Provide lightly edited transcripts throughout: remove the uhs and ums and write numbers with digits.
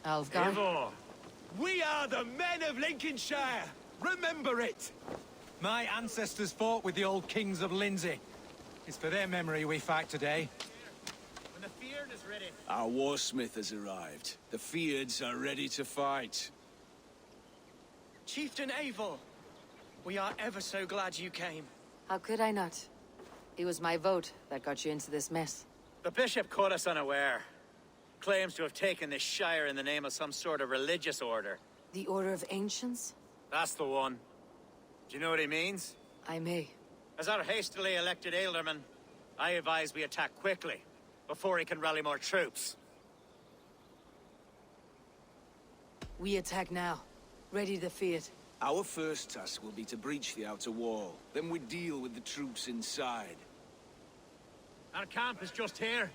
Alfgar? Eivor, we are the men of Lincolnshire! Remember it! My ancestors fought with the old kings of Lindsey. It's for their memory we fight today. When the Feard is ready. Our warsmith has arrived. The Feards are ready to fight. Chieftain Eivor, we are ever so glad you came. How could I not? It was my vote that got you into this mess. The bishop caught us unaware. Claims to have taken this shire in the name of some sort of religious order. The Order of Ancients? That's the one. Do you know what he means? I may. As our hastily elected alderman, I advise we attack quickly, before he can rally more troops. We attack now. Ready to fight. Our first task will be to breach the outer wall. Then we deal with the troops inside. Our camp is just here.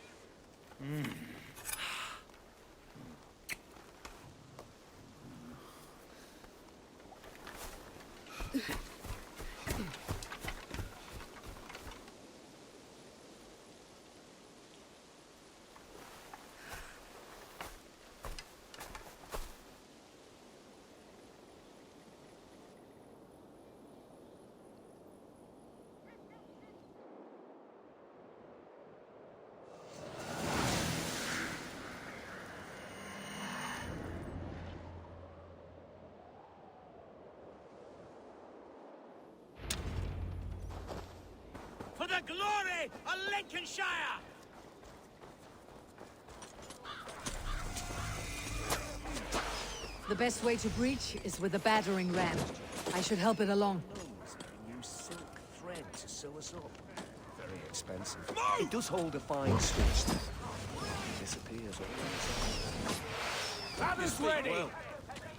For the glory of Lincolnshire! The best way to breach is with a battering ram. I should help it along. Use silk thread to sew us up. Very expensive. It does hold a fine stitch. It disappears all Have us ready!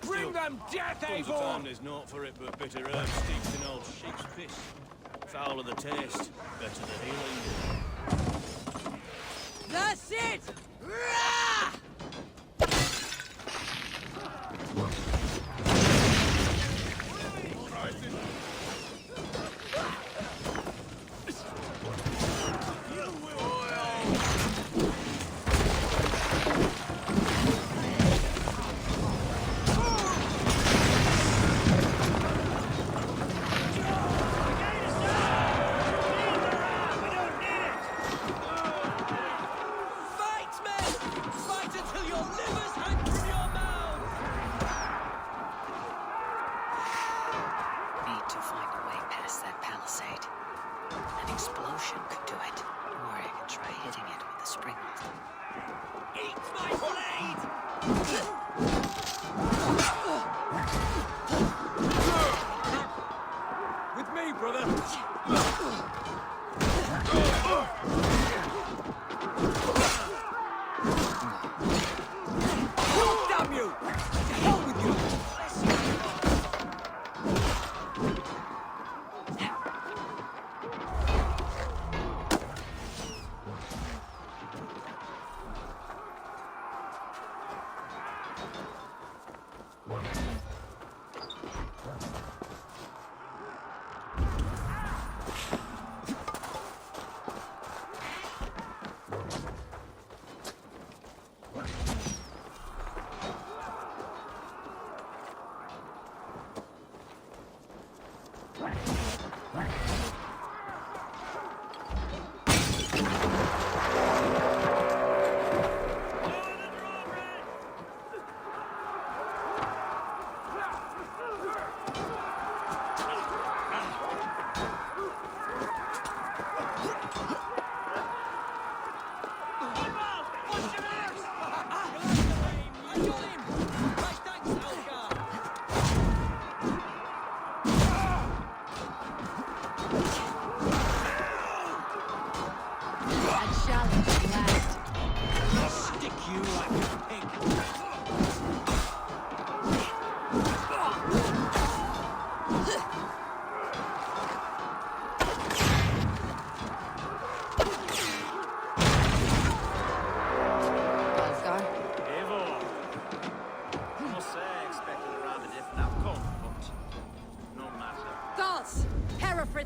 Bring them death, Eivor! There's naught for it but bitter herbs steeped in old sheep's piss. Foul of the taste, better the healing. That's it!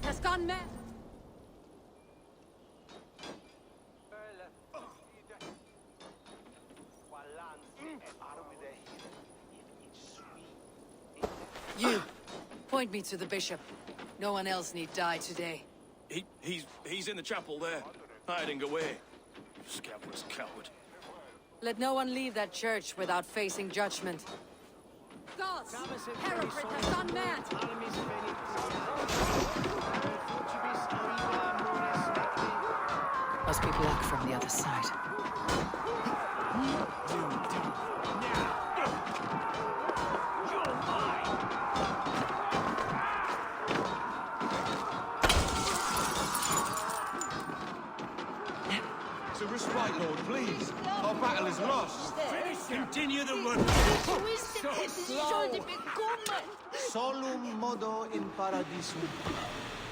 Has gone mad. You, point me to the bishop. No one else need die today. He's in the chapel there, hiding away. Scabrous coward. Let no one leave that church without facing judgment. Gods! Hereford has gone mad! Must be blocked from the other side. It's a respite, Lord, please. Our battle is lost. Continue the run. Solum modo in paradisum.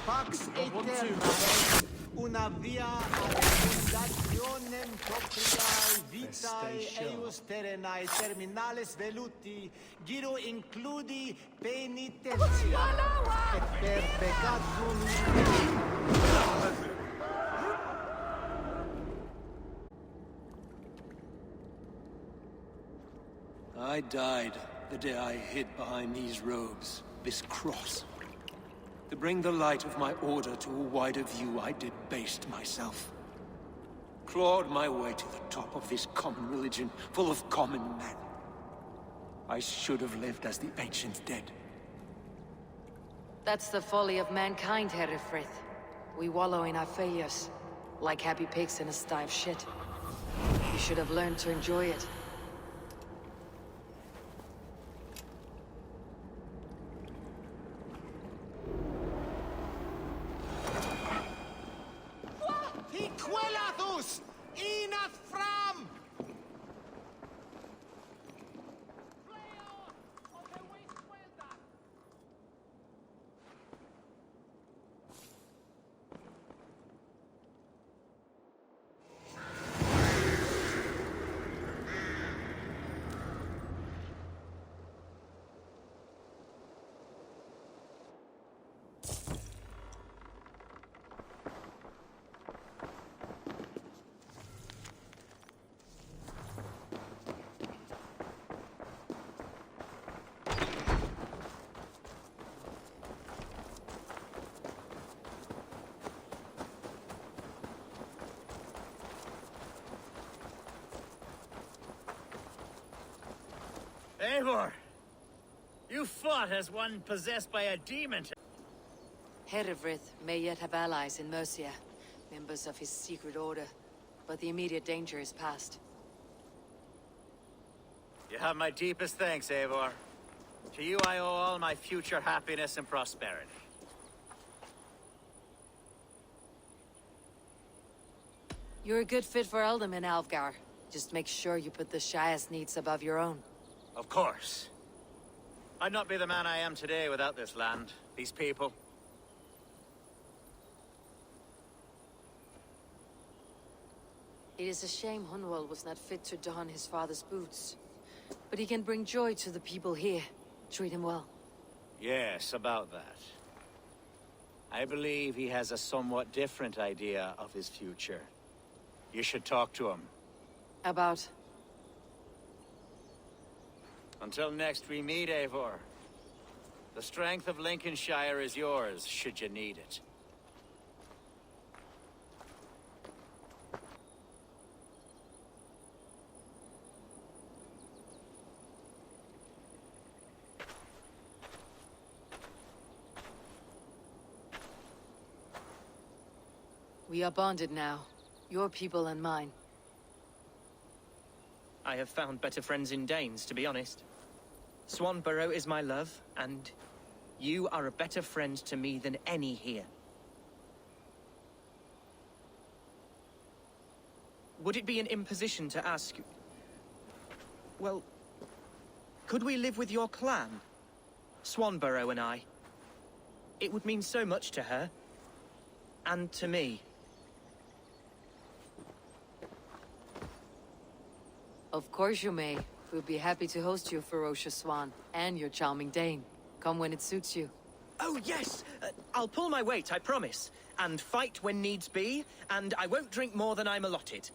Pax aeterna. Una via fundationem propriae vitae eius terrenae terminales veluti, giro includi penitentia, et per peccatum. I died the day I hid behind these robes, this cross. To bring the light of my order to a wider view, I debased myself. Clawed my way to the top of this common religion, full of common men. I should have lived as the ancient dead. That's the folly of mankind, Hereford. We wallow in our failures, like happy pigs in a sty of shit. You should have learned to enjoy it. Hiquelathus! Inath fram! Eivor! You fought as one possessed by a demon. Hereford may yet have allies in Mercia, members of his secret order, but the immediate danger is past. You have my deepest thanks, Eivor. To you I owe all my future happiness and prosperity. You're a good fit for Ealdom in Alfgar. Just make sure you put the Shire's needs above your own. Of course. I'd not be the man I am today without this land, these people. It is a shame Hunwald was not fit to don his father's boots. But he can bring joy to the people here. Treat him well. Yes, about that. I believe he has a somewhat different idea of his future. You should talk to him. About? Until next we meet, Eivor. The strength of Lincolnshire is yours, should you need it. We are bonded now. Your people and mine. I have found better friends in Danes, to be honest. Swanborough is my love, and you are a better friend to me than any here. Would it be an imposition to ask... Well, could we live with your clan? Swanborough and I. It would mean so much to her. And to me. Of course you may. We'll be happy to host you, ferocious Swan, and your charming Dane. Come when it suits you. Oh, yes! I'll pull my weight, I promise. And fight when needs be, and I won't drink more than I'm allotted.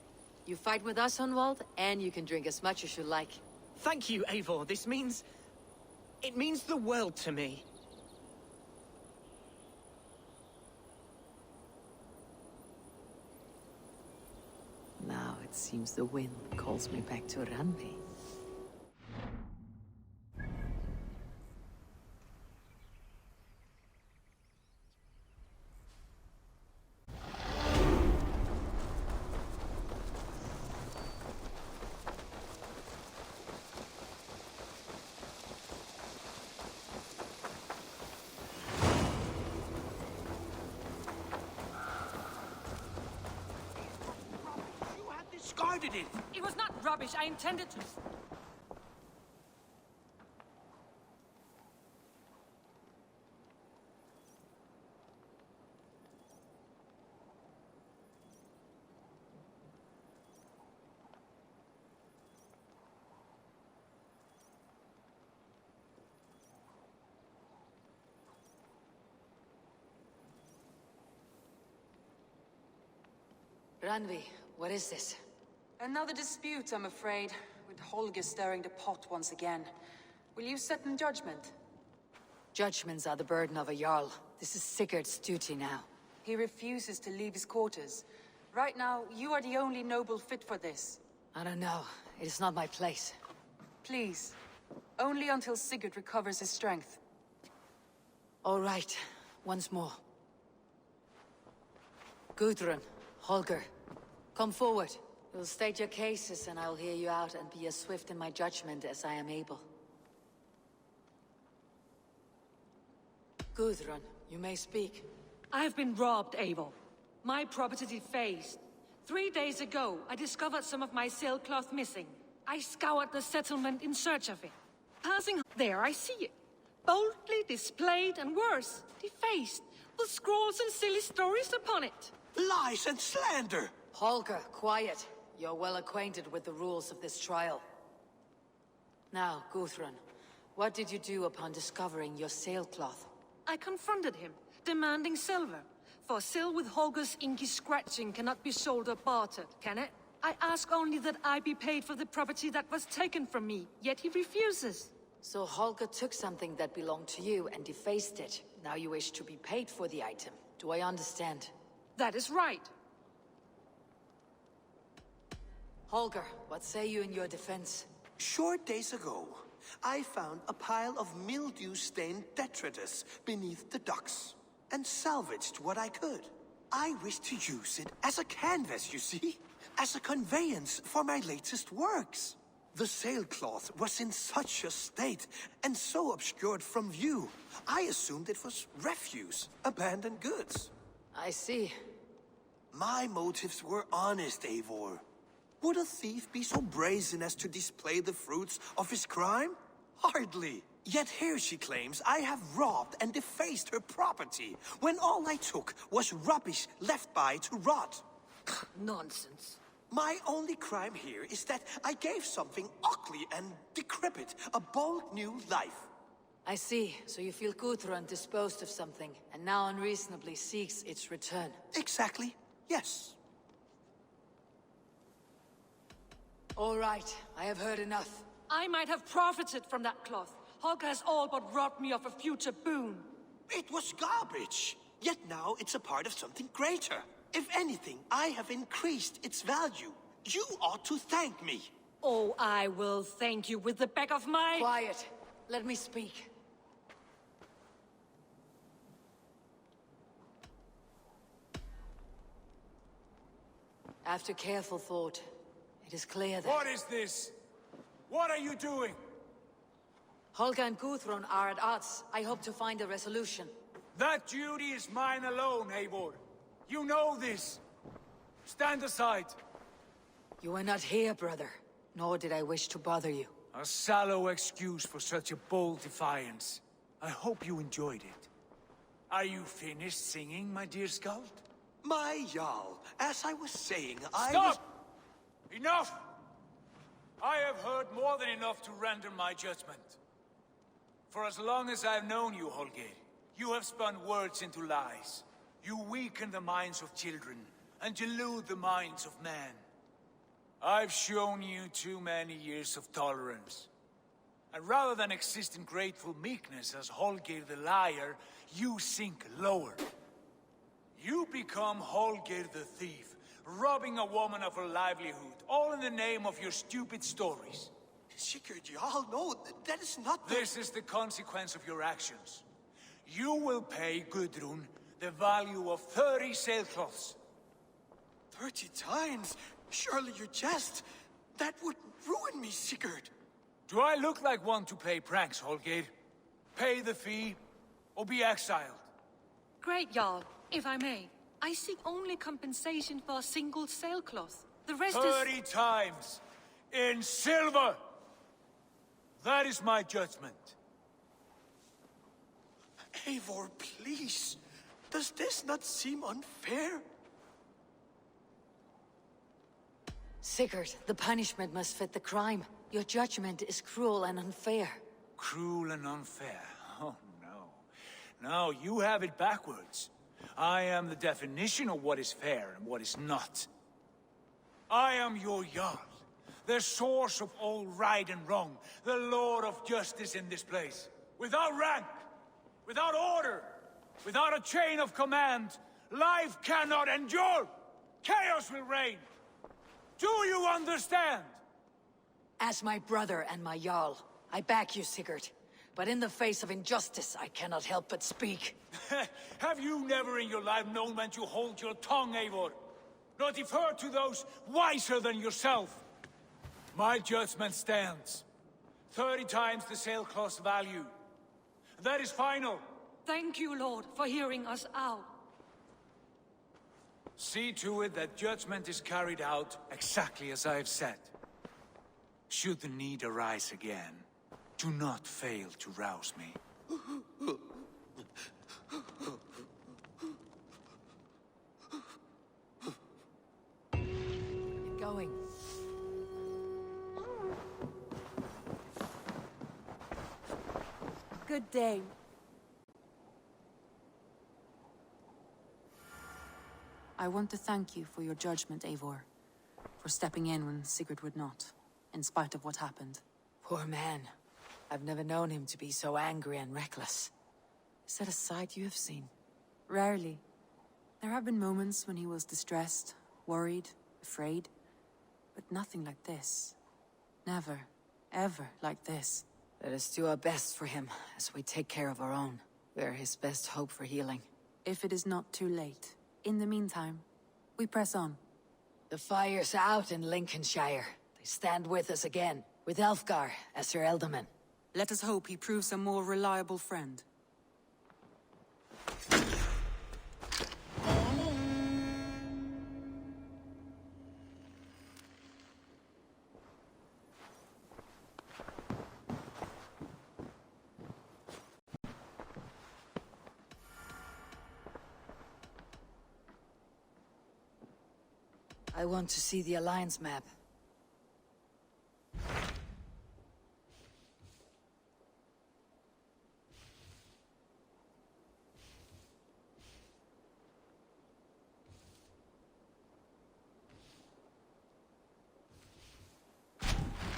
You fight with us, Hunwald, and you can drink as much as you like. Thank you, Eivor. This means... It means the world to me. Now it seems the wind calls me back to Randvi. Discarded it! It was not rubbish. I intended to... Randvi, what is this? Another dispute, I'm afraid, with Holger stirring the pot once again. Will you sit in judgment? Judgments are the burden of a Jarl. This is Sigurd's duty now. He refuses to leave his quarters. Right now, you are the only noble fit for this. I don't know. It is not my place. Please. Only until Sigurd recovers his strength. All right. Once more. Gudrun, Holger, come forward. You'll state your cases and I'll hear you out and be as swift in my judgment as I am able. Gudrun, you may speak. I have been robbed, Eivor. My property defaced. 3 days ago, I discovered some of my sailcloth missing. I scoured the settlement in search of it. Passing there, I see it. Boldly displayed and worse, defaced, with scrawls and silly stories upon it. Lies and slander! Holger, quiet. You're well acquainted with the rules of this trial. Now, Gudrun, what did you do upon discovering your sailcloth? I confronted him, demanding silver. For sil with Holger's inky scratching cannot be sold or bartered, can it? I ask only that I be paid for the property that was taken from me, yet he refuses. So Holger took something that belonged to you and defaced it. Now you wish to be paid for the item. Do I understand? That is right. Holger, what say you in your defense? Short days ago, I found a pile of mildew-stained detritus beneath the docks, and salvaged what I could. I wished to use it as a canvas, you see? As a conveyance for my latest works. The sailcloth was in such a state, and so obscured from view, I assumed it was refuse, abandoned goods. I see. My motives were honest, Eivor. Would a thief be so brazen as to display the fruits of his crime? Hardly. Yet here she claims I have robbed and defaced her property, when all I took was rubbish left by to rot. Nonsense. My only crime here is that I gave something ugly and decrepit a bold new life. I see. So you feel Gudrun disposed of something, and now unreasonably seeks its return. Exactly, yes. All right, I have heard enough. I might have profited from that cloth. Holger has all but robbed me of a future boon. It was garbage. Yet now it's a part of something greater. If anything, I have increased its value. You ought to thank me. Oh, I will thank you with the back of my... Quiet. Let me speak. After careful thought, it is clear that... What is this? What are you doing? Holger and Gudrun are at odds. I hope to find a resolution. That duty is mine alone, Eivor. You know this. Stand aside. You were not here, brother. Nor did I wish to bother you. A sallow excuse for such a bold defiance. I hope you enjoyed it. Are you finished singing, my dear Skald? My Jarl, as I was saying, Stop! Enough! I have heard more than enough to render my judgment. For as long as I've known you, Holger, you have spun words into lies. You weaken the minds of children, and delude the minds of men. I've shown you too many years of tolerance. And rather than exist in grateful meekness as Holger the liar, you sink lower. You become Holger the thief, robbing a woman of her livelihood, all in the name of your stupid stories. Sigurd, you all know that is not the... This is the consequence of your actions. You will pay Gudrun the value of 30 sailcloths. 30 times? Surely you jest. That would ruin me, Sigurd. Do I look like one to play pranks, Holger? Pay the fee, or be exiled. Great, Jarl. If I may, I seek only compensation for a single sailcloth. The rest 30 times! In silver! That is my judgment. Eivor, please. Does this not seem unfair? Sigurd, the punishment must fit the crime. Your judgment is cruel and unfair. Cruel and unfair? Oh, no. No, you have it backwards. I am the definition of what is fair and what is not. I am your Jarl, the source of all right and wrong, the Lord of justice in this place. Without rank, without order, without a chain of command, life cannot endure. Chaos will reign. Do you understand? As my brother and my Jarl, I back you, Sigurd. But in the face of injustice, I cannot help but speak. Have you never in your life known when to hold your tongue, Eivor? Nor defer to those wiser than yourself? My judgment stands. 30 times the sailcloth's value. That is final. Thank you, Lord, for hearing us out. See to it that judgment is carried out exactly as I have said. Should the need arise again, do not fail to rouse me. Get going. Good day. I want to thank you for your judgment, Eivor. For stepping in when Sigurd would not, in spite of what happened. Poor man. I've never known him to be so angry and reckless. Is that a side you have seen? Rarely. There have been moments when he was distressed, worried, afraid. But nothing like this. Never, ever like this. Let us do our best for him, as we take care of our own. We are his best hope for healing. If it is not too late. In the meantime, we press on. The fire's out in Lincolnshire. They stand with us again, with Elfgar as their ealdorman. Let us hope he proves a more reliable friend. I want to see the Alliance map.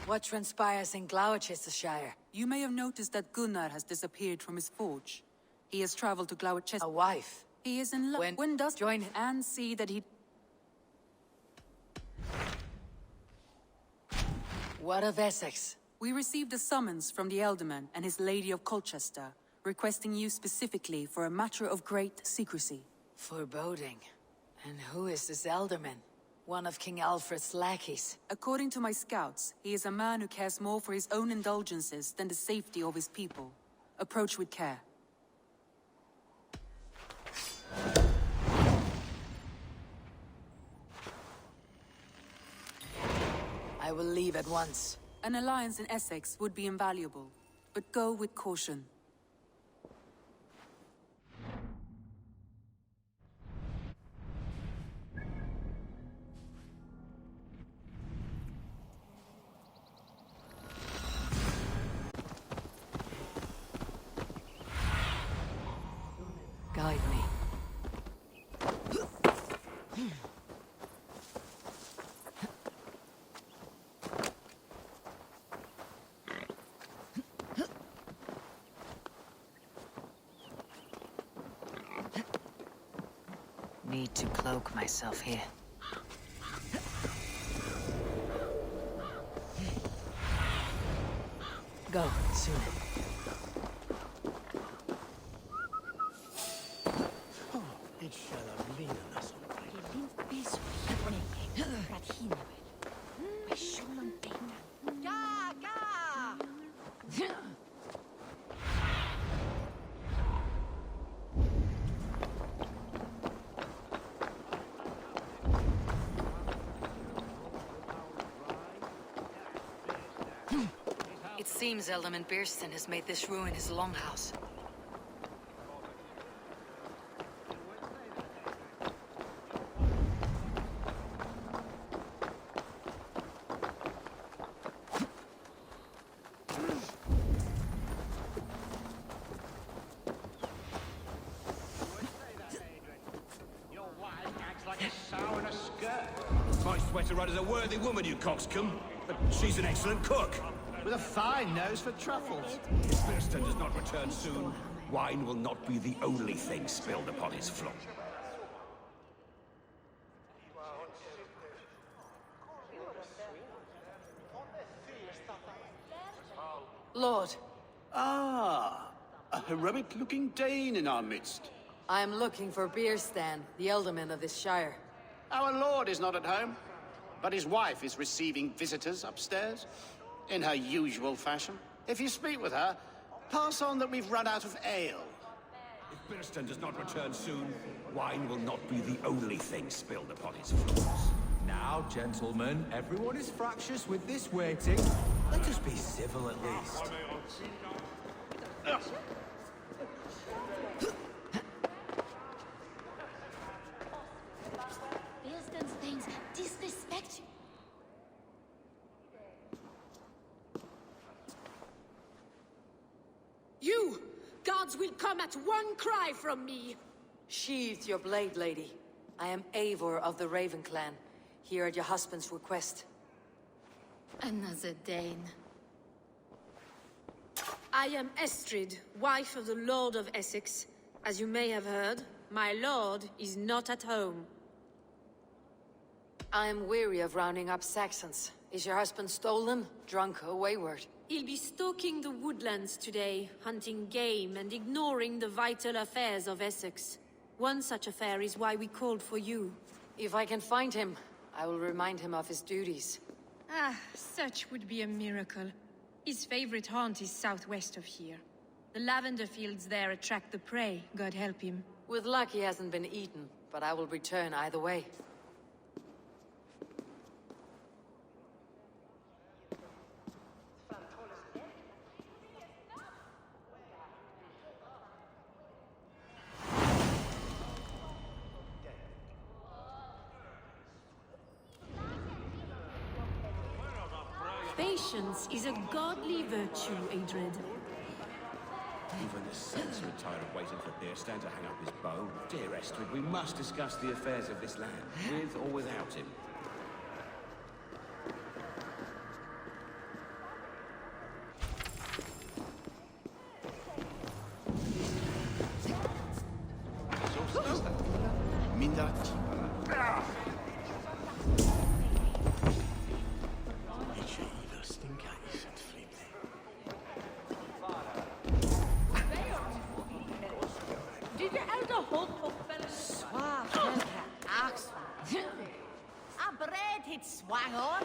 What transpires in Gloucestershire? You may have noticed that Gunnar has disappeared from his forge. He has traveled to Gloucester. A wife? He is in love. When does join him and see that he... What of Essex? We received a summons from the Ealdorman and his Lady of Colchester, requesting you specifically for a matter of great secrecy. Foreboding. And who is this Ealdorman? One of King Alfred's lackeys. According to my scouts, he is a man who cares more for his own indulgences than the safety of his people. Approach with care. I will leave at once. An alliance in Essex would be invaluable, but go with caution. Guide me. Need to cloak myself here. Go, soon. It seems Alderman Beerston has made this ruin his longhouse. My sweater run is a worthy woman, you coxcomb. But she's an excellent cook. With a fine nose for truffles. If Beerston does not return soon, wine will not be the only thing spilled upon his floor. Lord. Ah, a heroic-looking Dane in our midst. I am looking for Beerstan, the alderman of this shire. Our lord is not at home, but his wife is receiving visitors upstairs, in her usual fashion. If you speak with her, pass on that we've run out of ale. If Beerston does not return soon, wine will not be the only thing spilled upon his floors. Now, gentlemen, everyone is fractious with this waiting. Let us be civil at least. Beerston's things disrespect you. You! Gods will come at one cry from me! Sheathe your blade, lady. I am Eivor of the Raven clan, here at your husband's request. Another Dane. I am Estrid, wife of the Lord of Essex. As you may have heard, my lord is not at home. I am weary of rounding up Saxons. Is your husband stolen, drunk, or wayward? He'll be stalking the woodlands today, hunting game and ignoring the vital affairs of Essex. One such affair is why we called for you. If I can find him, I will remind him of his duties. Ah, such would be a miracle. His favorite haunt is southwest of here. The lavender fields there attract the prey, God help him. With luck, he hasn't been eaten, but I will return either way. Patience is a godly virtue, Adred. Even the saints are tired of waiting for Beerstan to hang up his bow. Dear Estrid, we must discuss the affairs of this land, with or without him. Swang on.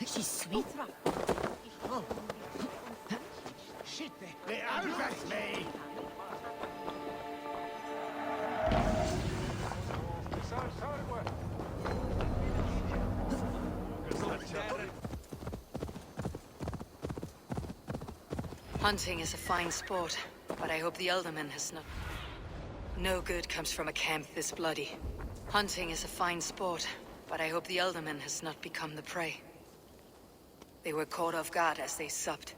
She's sweet. Oh. Shit, they outdressed me! Hunting is a fine sport, but I hope the Alderman has not... No good comes from a camp this bloody. Hunting is a fine sport, but I hope the Alderman has not become the prey. They were caught off guard as they supped.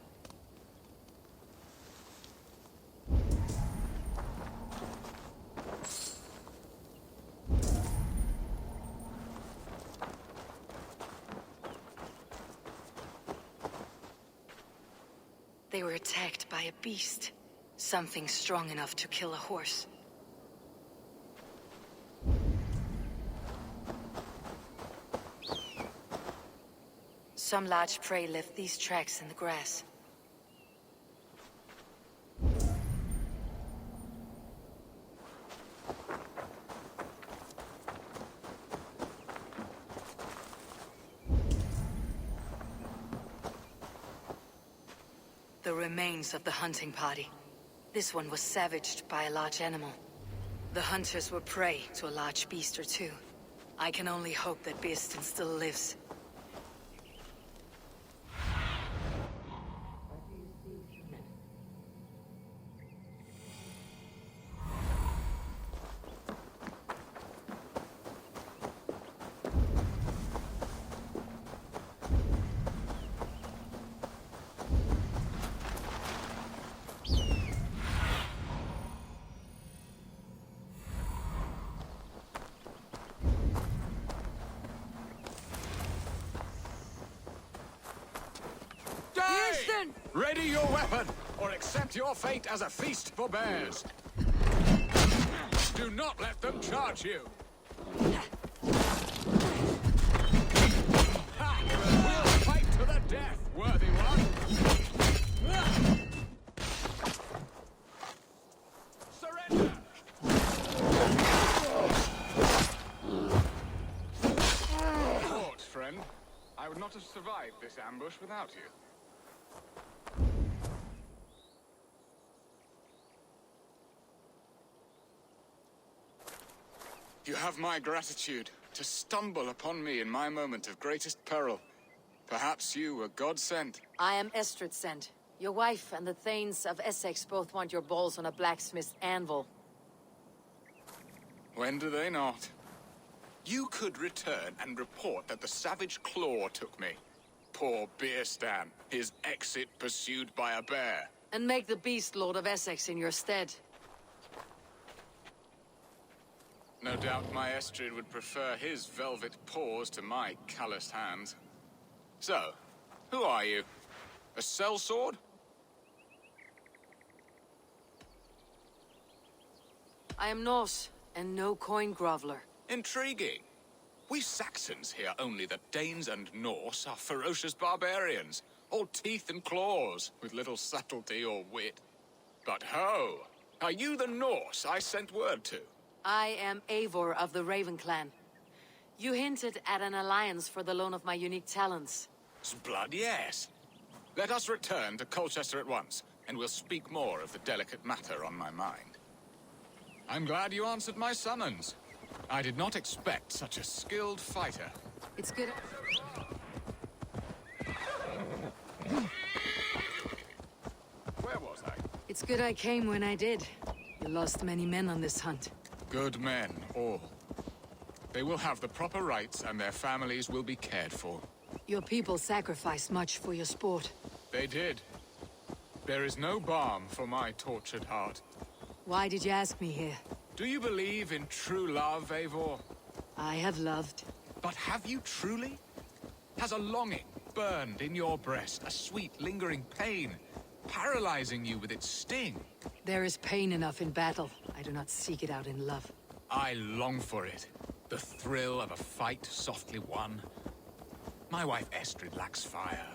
They were attacked by a beast. Something strong enough to kill a horse. Some large prey left these tracks in the grass. The remains of the hunting party. This one was savaged by a large animal. The hunters were prey to a large beast or two. I can only hope that Beastin still lives. Ready your weapon, or accept your fate as a feast for bears. Do not let them charge you. Ha! We'll fight to the death, worthy one. Surrender! Fort, friend. I would not have survived this ambush without you. You have my gratitude to stumble upon me in my moment of greatest peril. Perhaps you were God-sent. I am Estrid sent. Your wife and the Thanes of Essex both want your balls on a blacksmith's anvil. When do they not? You could return and report that the savage Claw took me. Poor Beerstan, his exit pursued by a bear. And make the beast Lord of Essex in your stead. No doubt my Estrid would prefer his velvet paws to my calloused hands. So, who are you? A sellsword? I am Norse, and no coin groveler. Intriguing. We Saxons hear only that Danes and Norse are ferocious barbarians, all teeth and claws, with little subtlety or wit. But ho! Are you the Norse I sent word to? I am Eivor of the Raven clan. You hinted at an alliance for the loan of my unique talents. Blood, yes. Let us return to Colchester at once, and we'll speak more of the delicate matter on my mind. I'm glad you answered my summons. I did not expect such a skilled fighter. It's good... Where was I? It's good I came when I did. You lost many men on this hunt. Good men, all. They will have the proper rights, and their families will be cared for. Your people sacrificed much for your sport. They did. There is no balm for my tortured heart. Why did you ask me here? Do you believe in true love, Eivor? I have loved. But have you truly? Has a longing burned in your breast, a sweet, lingering pain, paralyzing you with its sting? There is pain enough in battle. I do not seek it out in love. I long for it. The thrill of a fight softly won. My wife Estrid lacks fire.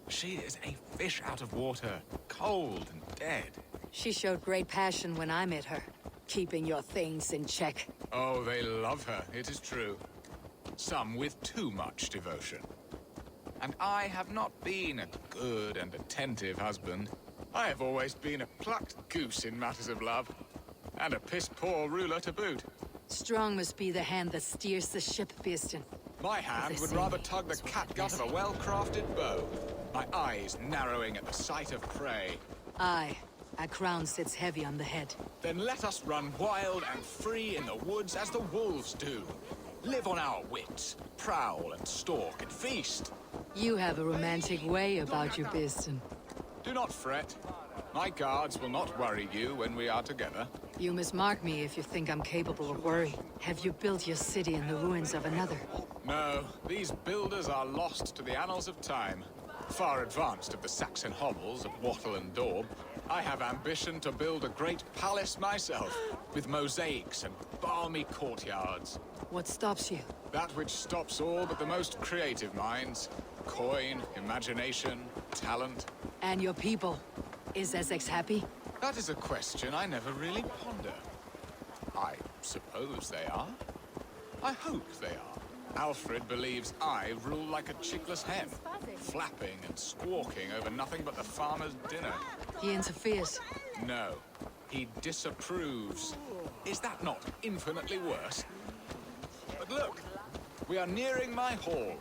She is a fish out of water, cold and dead. She showed great passion when I met her, keeping your things in check. Oh, they love her, it is true. Some with too much devotion. And I have not been a good and attentive husband. I have always been a plucked goose in matters of love. And a piss-poor ruler to boot. Strong must be the hand that steers the ship, Beeston. My hand would rather tug the catgut of a well-crafted bow. My eyes narrowing at the sight of prey. Aye. A crown sits heavy on the head. Then let us run wild and free in the woods as the wolves do. Live on our wits, prowl and stalk and feast. You have a romantic way about you, Beeston. Do not fret. My guards will not worry you when we are together. You must mark me if you think I'm capable of worry. Have you built your city in the ruins of another? No, these builders are lost to the annals of time. Far advanced of the Saxon hovels of Wattle and Daub, I have ambition to build a great palace myself, with mosaics and balmy courtyards. What stops you? That which stops all but the most creative minds. Coin, imagination, talent. And your people? Is Essex happy? That is a question I never really ponder. I suppose they are. I hope they are. Alfred believes I rule like a chickless hen, flapping and squawking over nothing but the farmer's dinner. He interferes? No, he disapproves. Is that not infinitely worse? But look, we are nearing my hall.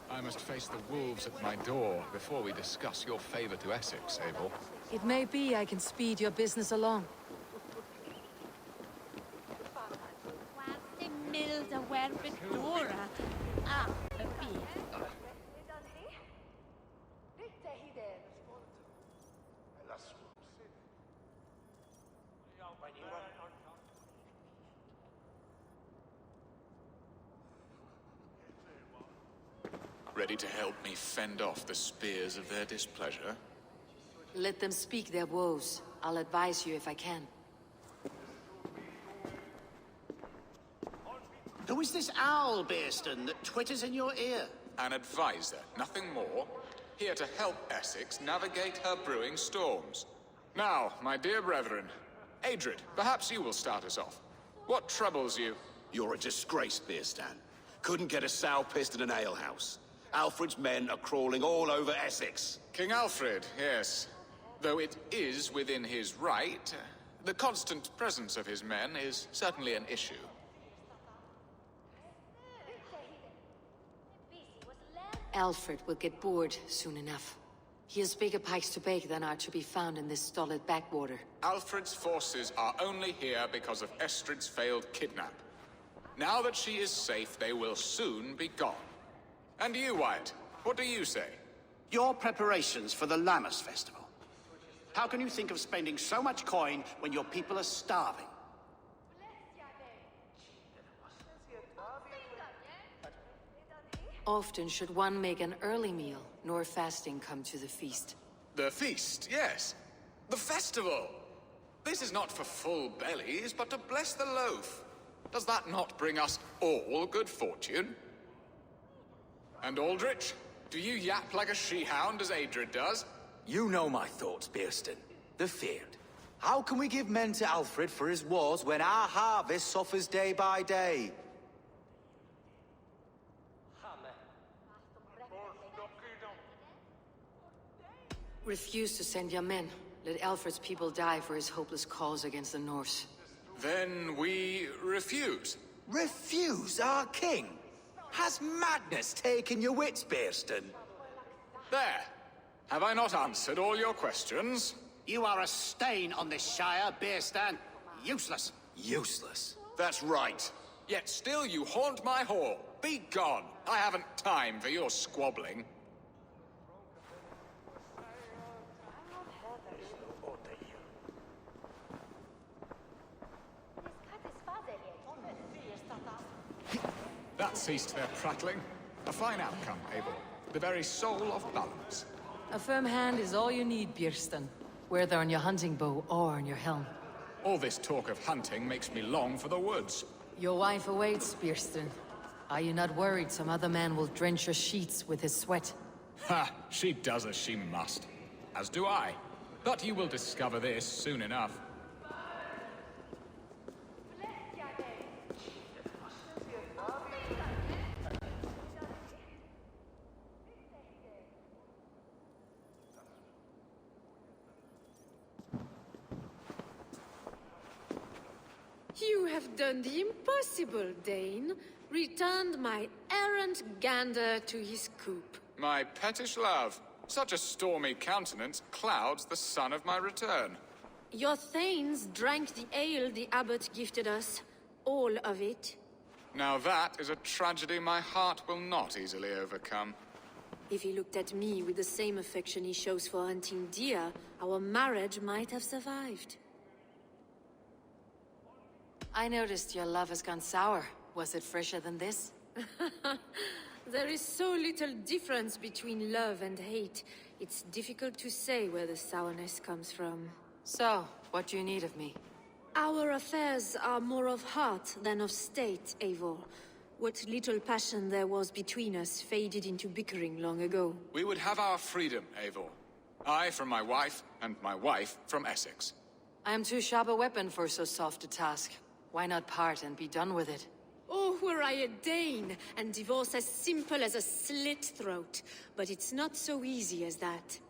I must face the wolves at my door before we discuss your favor to Essex, Abel. It may be I can speed your business along. Ready to help me fend off the spears of their displeasure? Let them speak their woes. I'll advise you if I can. Who is this owl, Beeston, that twitters in your ear? An advisor, nothing more. Here to help Essex navigate her brewing storms. Now, my dear brethren, Adrid, perhaps you will start us off. What troubles you? You're a disgrace, Beerstan. Couldn't get a sow pissed in an alehouse. Alfred's men are crawling all over Essex. King Alfred, yes. Though it is within his right, the constant presence of his men is certainly an issue. Alfred will get bored soon enough. He has bigger pikes to bake than are to be found in this stolid backwater. Alfred's forces are only here because of Estrid's failed kidnap. Now that she is safe, they will soon be gone. And you, Wyatt, what do you say? Your preparations for the Lammas Festival. How can you think of spending so much coin when your people are starving? Often should one make an early meal, nor fasting come to the feast. The feast, yes. The festival! This is not for full bellies, but to bless the loaf. Does that not bring us all good fortune? And Aldrich, do you yap like a she-hound as Adrid does? You know my thoughts, Beerston. The feared. How can we give men to Alfred for his wars when our harvest suffers day by day? Refuse to send your men. Let Alfred's people die for his hopeless cause against the Norse. Then we refuse. Refuse our king? Has madness taken your wits, Beerston? There. Have I not answered all your questions? You are a stain on this shire, Beerstan. Useless. Useless? That's right. Yet still you haunt my hall. Be gone. I haven't time for your squabbling. That ceased their prattling. A fine outcome, Abel. The very soul of balance. A firm hand is all you need, Björsten. Whether on your hunting bow or on your helm. All this talk of hunting makes me long for the woods. Your wife awaits, Björsten. Are you not worried some other man will drench your sheets with his sweat? Ha! She does as she must. As do I. But you will discover this soon enough. You have done the impossible, Dane. Returned my errant gander to his coop. My pettish love. Such a stormy countenance clouds the sun of my return. Your thanes drank the ale the abbot gifted us. All of it. Now that is a tragedy my heart will not easily overcome. If he looked at me with the same affection he shows for hunting deer, our marriage might have survived. I noticed your love has gone sour. Was it fresher than this? There is so little difference between love and hate. It's difficult to say where the sourness comes from. So, what do you need of me? Our affairs are more of heart than of state, Eivor. What little passion there was between us faded into bickering long ago. We would have our freedom, Eivor. I from my wife, and my wife from Essex. I am too sharp a weapon for so soft a task. Why not part and be done with it? Oh, were I a Dane, and divorce as simple as a slit throat. But it's not so easy as that.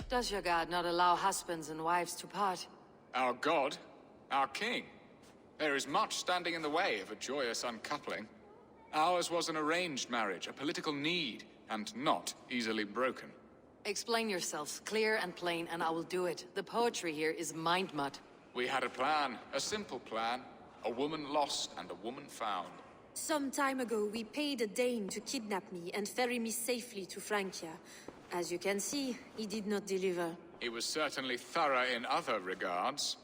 Does your god not allow husbands and wives to part? Our god? Our king? There is much standing in the way of a joyous uncoupling. Ours was an arranged marriage, a political need, and not easily broken. Explain yourselves, clear and plain, and I will do it. The poetry here is mind mud. We had a plan, a simple plan. A woman lost and a woman found. Some time ago, we paid a Dane to kidnap me and ferry me safely to Francia. As you can see, he did not deliver. He was certainly thorough in other regards.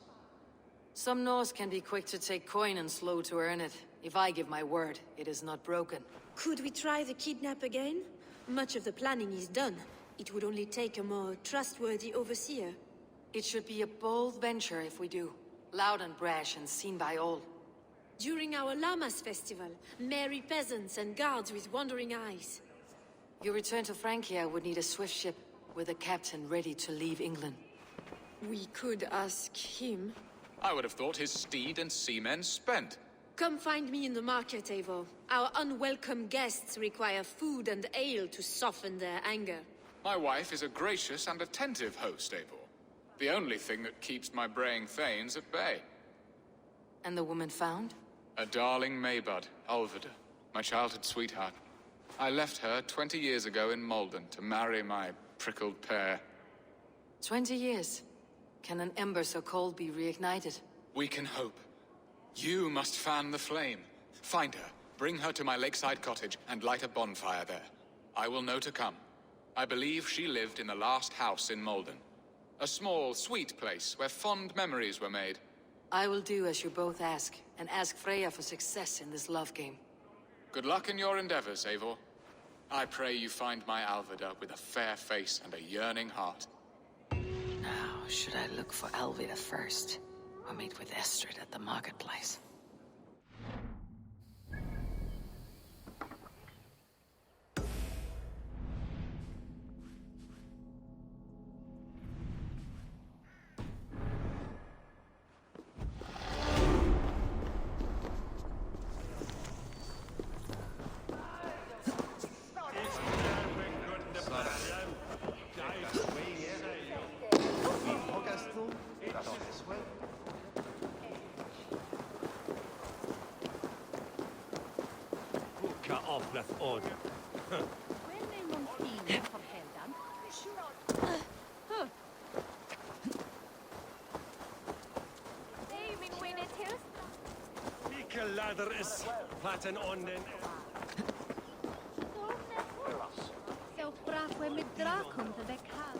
Some Norse can be quick to take coin and slow to earn it. If I give my word, it is not broken. Could we try the kidnap again? Much of the planning is done. It would only take a more trustworthy overseer. It should be a bold venture if we do. Loud and brash and seen by all. During our Llamas festival, merry peasants and guards with wandering eyes. Your return to Francia would need a swift ship with a captain ready to leave England. We could ask him. I would have thought his steed and seamen spent. Come find me in the market, Eivor. Our unwelcome guests require food and ale to soften their anger. My wife is a gracious and attentive host, Eivor. The only thing that keeps my braying thanes at bay. And the woman found? A darling Maybud, Alvida, my childhood sweetheart. I left her 20 years ago in Malden to marry my prickled pear. 20 years? Can an ember so cold be reignited? We can hope. You must fan the flame. Find her, bring her to my lakeside cottage, and light a bonfire there. I will know to come. I believe she lived in the last house in Malden. A small, sweet place where fond memories were made. I will do as you both ask, and ask Freya for success in this love game. Good luck in your endeavors, Eivor. I pray you find my Alvida with a fair face and a yearning heart. Now, should I look for Alvida first, or meet with Estrid at the marketplace? Ladder is platen on den. Zo braaf we met draak komt de weg gaan.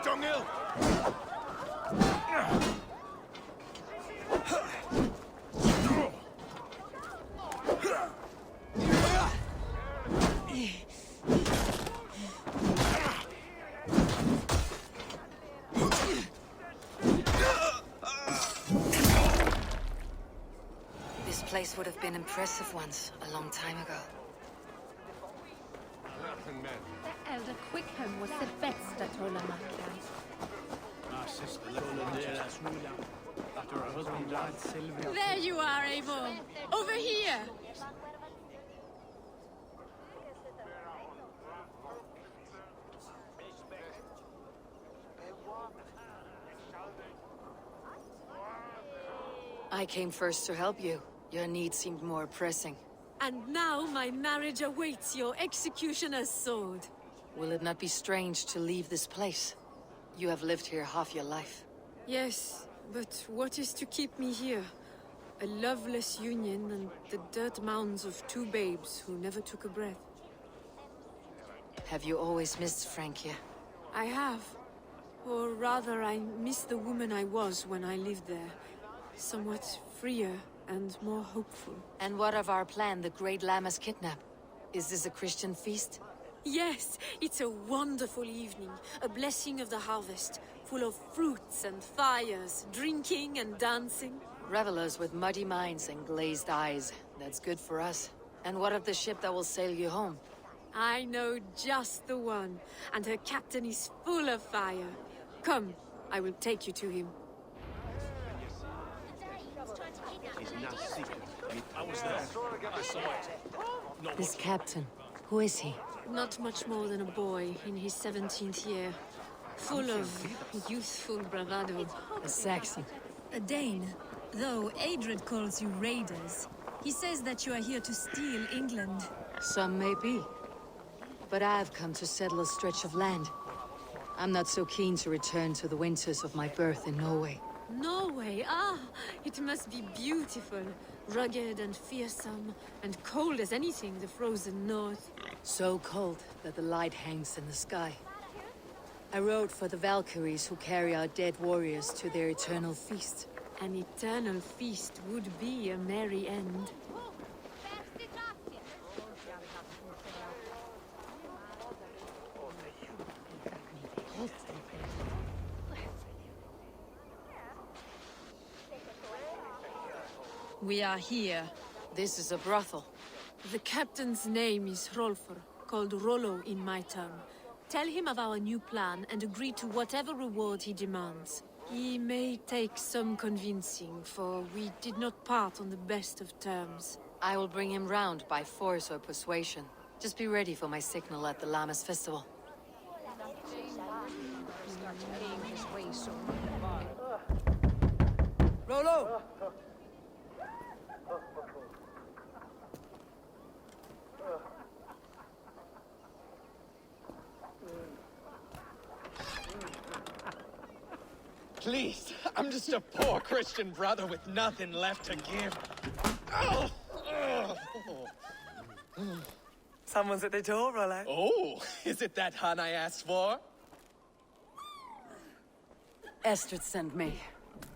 dunghill! This place would have been impressive once, a long time ago. The elder Quickham was the best at Rollermarket. My sister lived in there last week. After her husband died, Sylvia... There you are, Eivor. Over here. I came first to help you. Your need seemed more pressing. And now my marriage awaits your executioner's sword. Will it not be strange to leave this place? You have lived here half your life. Yes, but what is to keep me here? A loveless union and the dirt mounds of two babes who never took a breath. Have you always missed Frankia? I have. Or rather, I miss the woman I was when I lived there. Somewhat freer and more hopeful. And what of our plan, the Great Lammas kidnap? Is this a Christian feast? Yes, it's a wonderful evening. A blessing of the harvest, full of fruits and fires, drinking and dancing. Revelers with muddy minds and glazed eyes. That's good for us. And what of the ship that will sail you home? I know just the one, and her captain is full of fire. Come, I will take you to him. I was there. I saw it. This captain, who is he? Not much more than a boy in his 17th year. Full of youthful bravado. A Saxon. A Dane. Though Adred calls you raiders. He says that you are here to steal England. Some may be. But I've come to settle a stretch of land. I'm not so keen to return to the winters of my birth in Norway. Norway, it must be beautiful. Rugged and fearsome, and cold as anything the frozen north. So cold that the light hangs in the sky. I rode for the Valkyries who carry our dead warriors to their eternal feast. An eternal feast would be a merry end. We are here. This is a brothel. The captain's name is Rolfr, called Rollo in my tongue. Tell him of our new plan and agree to whatever reward he demands. He may take some convincing, for we did not part on the best of terms. I will bring him round by force or persuasion. Just be ready for my signal at the Lammas festival. Rollo! Please, I'm just a poor Christian brother with nothing left to give. Oh! Someone's at the door, Rollo. Oh, is it that hun I asked for? Estrid sent me.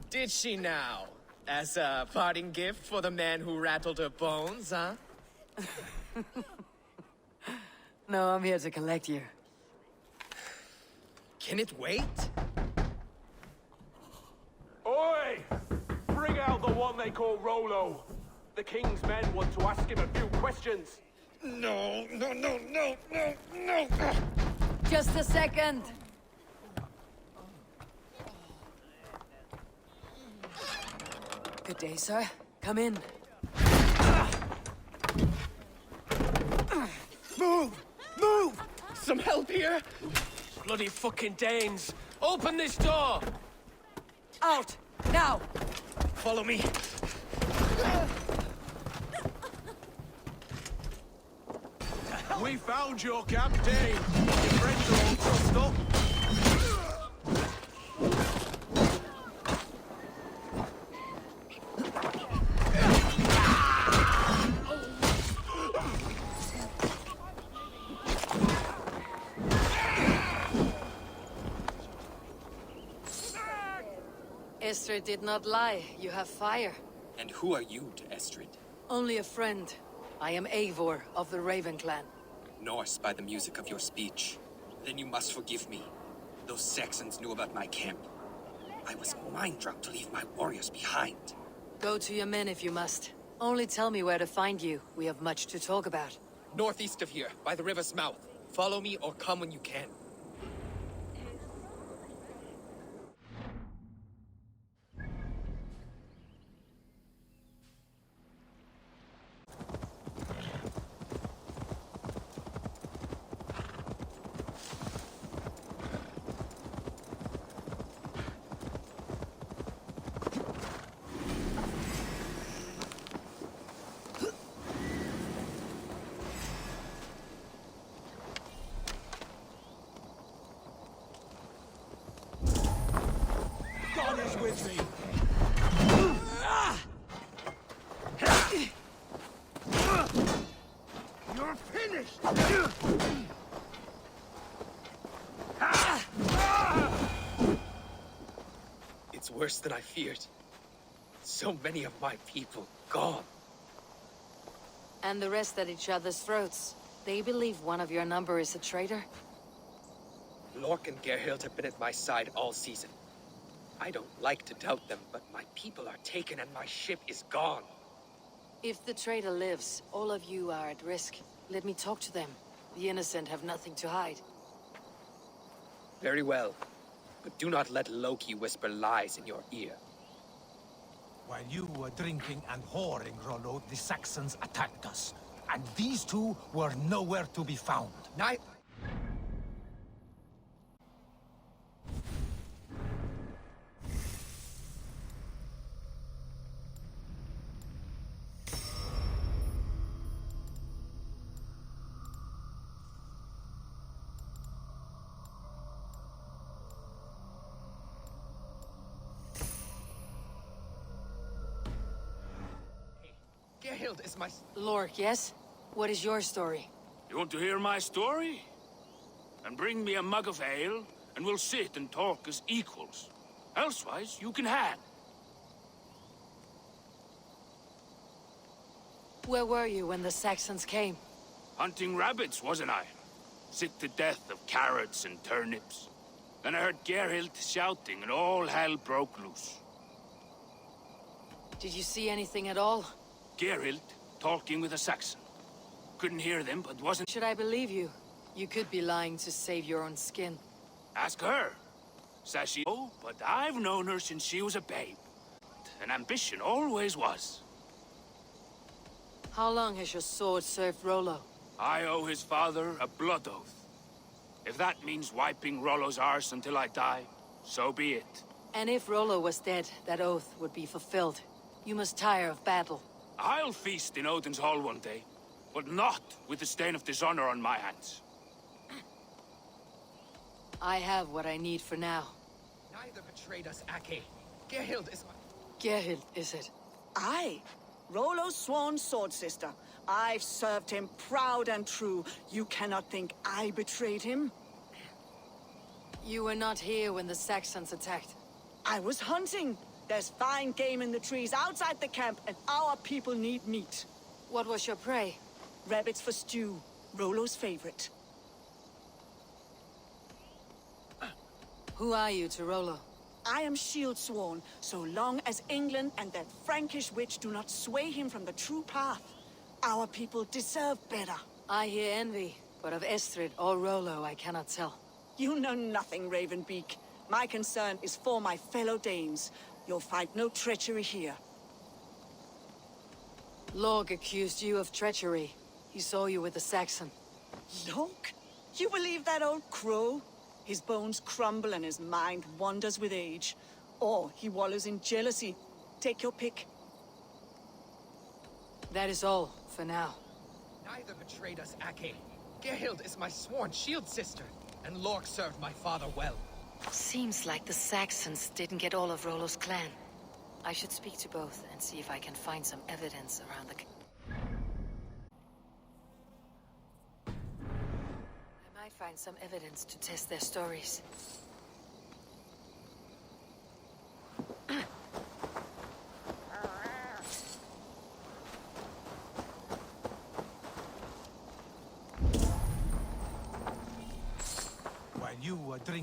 Did she now? As a parting gift for the man who rattled her bones, huh? No, I'm here to collect you. Can it wait? Oi! Bring out the one they call Rollo. The king's men want to ask him a few questions. No. Just a second. Good day, sir. Come in. Move! Some help here? Bloody fucking Danes! Open this door! Out! Now! Follow me. We found your camp, Dane. Your friends are all trussed up. Estrid did not lie. You have fire. And who are you to Estrid? Only a friend. I am Eivor of the Raven clan. Norse by the music of your speech. Then you must forgive me. Those Saxons knew about my camp. I was mind-drunk to leave my warriors behind. Go to your men if you must. Only tell me where to find you. We have much to talk about. Northeast of here, by the river's mouth. Follow me or come when you can. God is with me. You're finished. It's worse than I feared. So many of my people gone. And the rest at each other's throats. They believe one of your number is a traitor? Lork and Gerhild have been at my side all season. I don't like to doubt them, but my people are taken and my ship is gone. If the traitor lives, all of you are at risk. Let me talk to them. The innocent have nothing to hide. Very well. But do not let Loki whisper lies in your ear. While you were drinking and whoring, Rollo, the Saxons attacked us. And these two were nowhere to be found. Gerhild is my... Lork, yes? What is your story? You want to hear my story? And bring me a mug of ale, and we'll sit and talk as equals. Elsewise, you can hang. Where were you when the Saxons came? Hunting rabbits, wasn't I? Sick to death of carrots and turnips. Then I heard Gerhild shouting, and all hell broke loose. Did you see anything at all? Gerhild talking with a Saxon. Couldn't hear them, but wasn't... Should I believe you? You could be lying to save your own skin. Ask her. Says she... Oh, but I've known her since she was a babe. An ambition always was. How long has your sword served Rollo? I owe his father a blood oath. If that means wiping Rollo's arse until I die, so be it. And if Rollo was dead, that oath would be fulfilled. You must tire of battle. I'll feast in Odin's hall one day, but not with the stain of dishonor on my hands. I have what I need for now. Neither betrayed us, Ake. Gerhild is my... Gerhild, is it? Aye. Rollo's sworn sword sister. I've served him proud and true. You cannot think I betrayed him? You were not here when the Saxons attacked. I was hunting. There's fine game in the trees outside the camp, and our people need meat. What was your prey? Rabbits for stew. Rollo's favorite. Who are you to Rollo? I am shield sworn, so long as England and that Frankish witch do not sway him from the true path. Our people deserve better. I hear envy, but of Estrid or Rollo I cannot tell. You know nothing, Ravenbeak. My concern is for my fellow Danes. You'll find no treachery here. Lorg accused you of treachery. He saw you with the Saxon. Lorg? You believe that old crow? His bones crumble and his mind wanders with age. Or he wallows in jealousy. Take your pick. That is all, for now. Neither betrayed us, Ake. Gerhild is my sworn shield sister, and Lork served my father well. Seems like the Saxons didn't get all of Rollo's clan. I should speak to both and see if I can find some evidence around the... I might find some evidence to test their stories.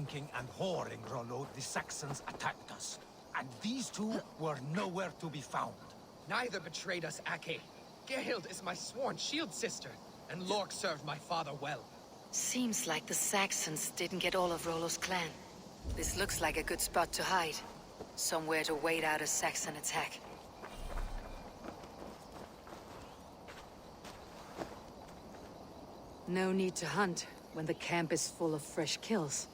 drinking and whoring, Rollo, the Saxons attacked us. And these two were nowhere to be found. Neither betrayed us, Ake. Gerhild is my sworn shield sister, and Lork served my father well. Seems like the Saxons didn't get all of Rollo's clan. This looks like a good spot to hide. Somewhere to wait out a Saxon attack. No need to hunt when the camp is full of fresh kills.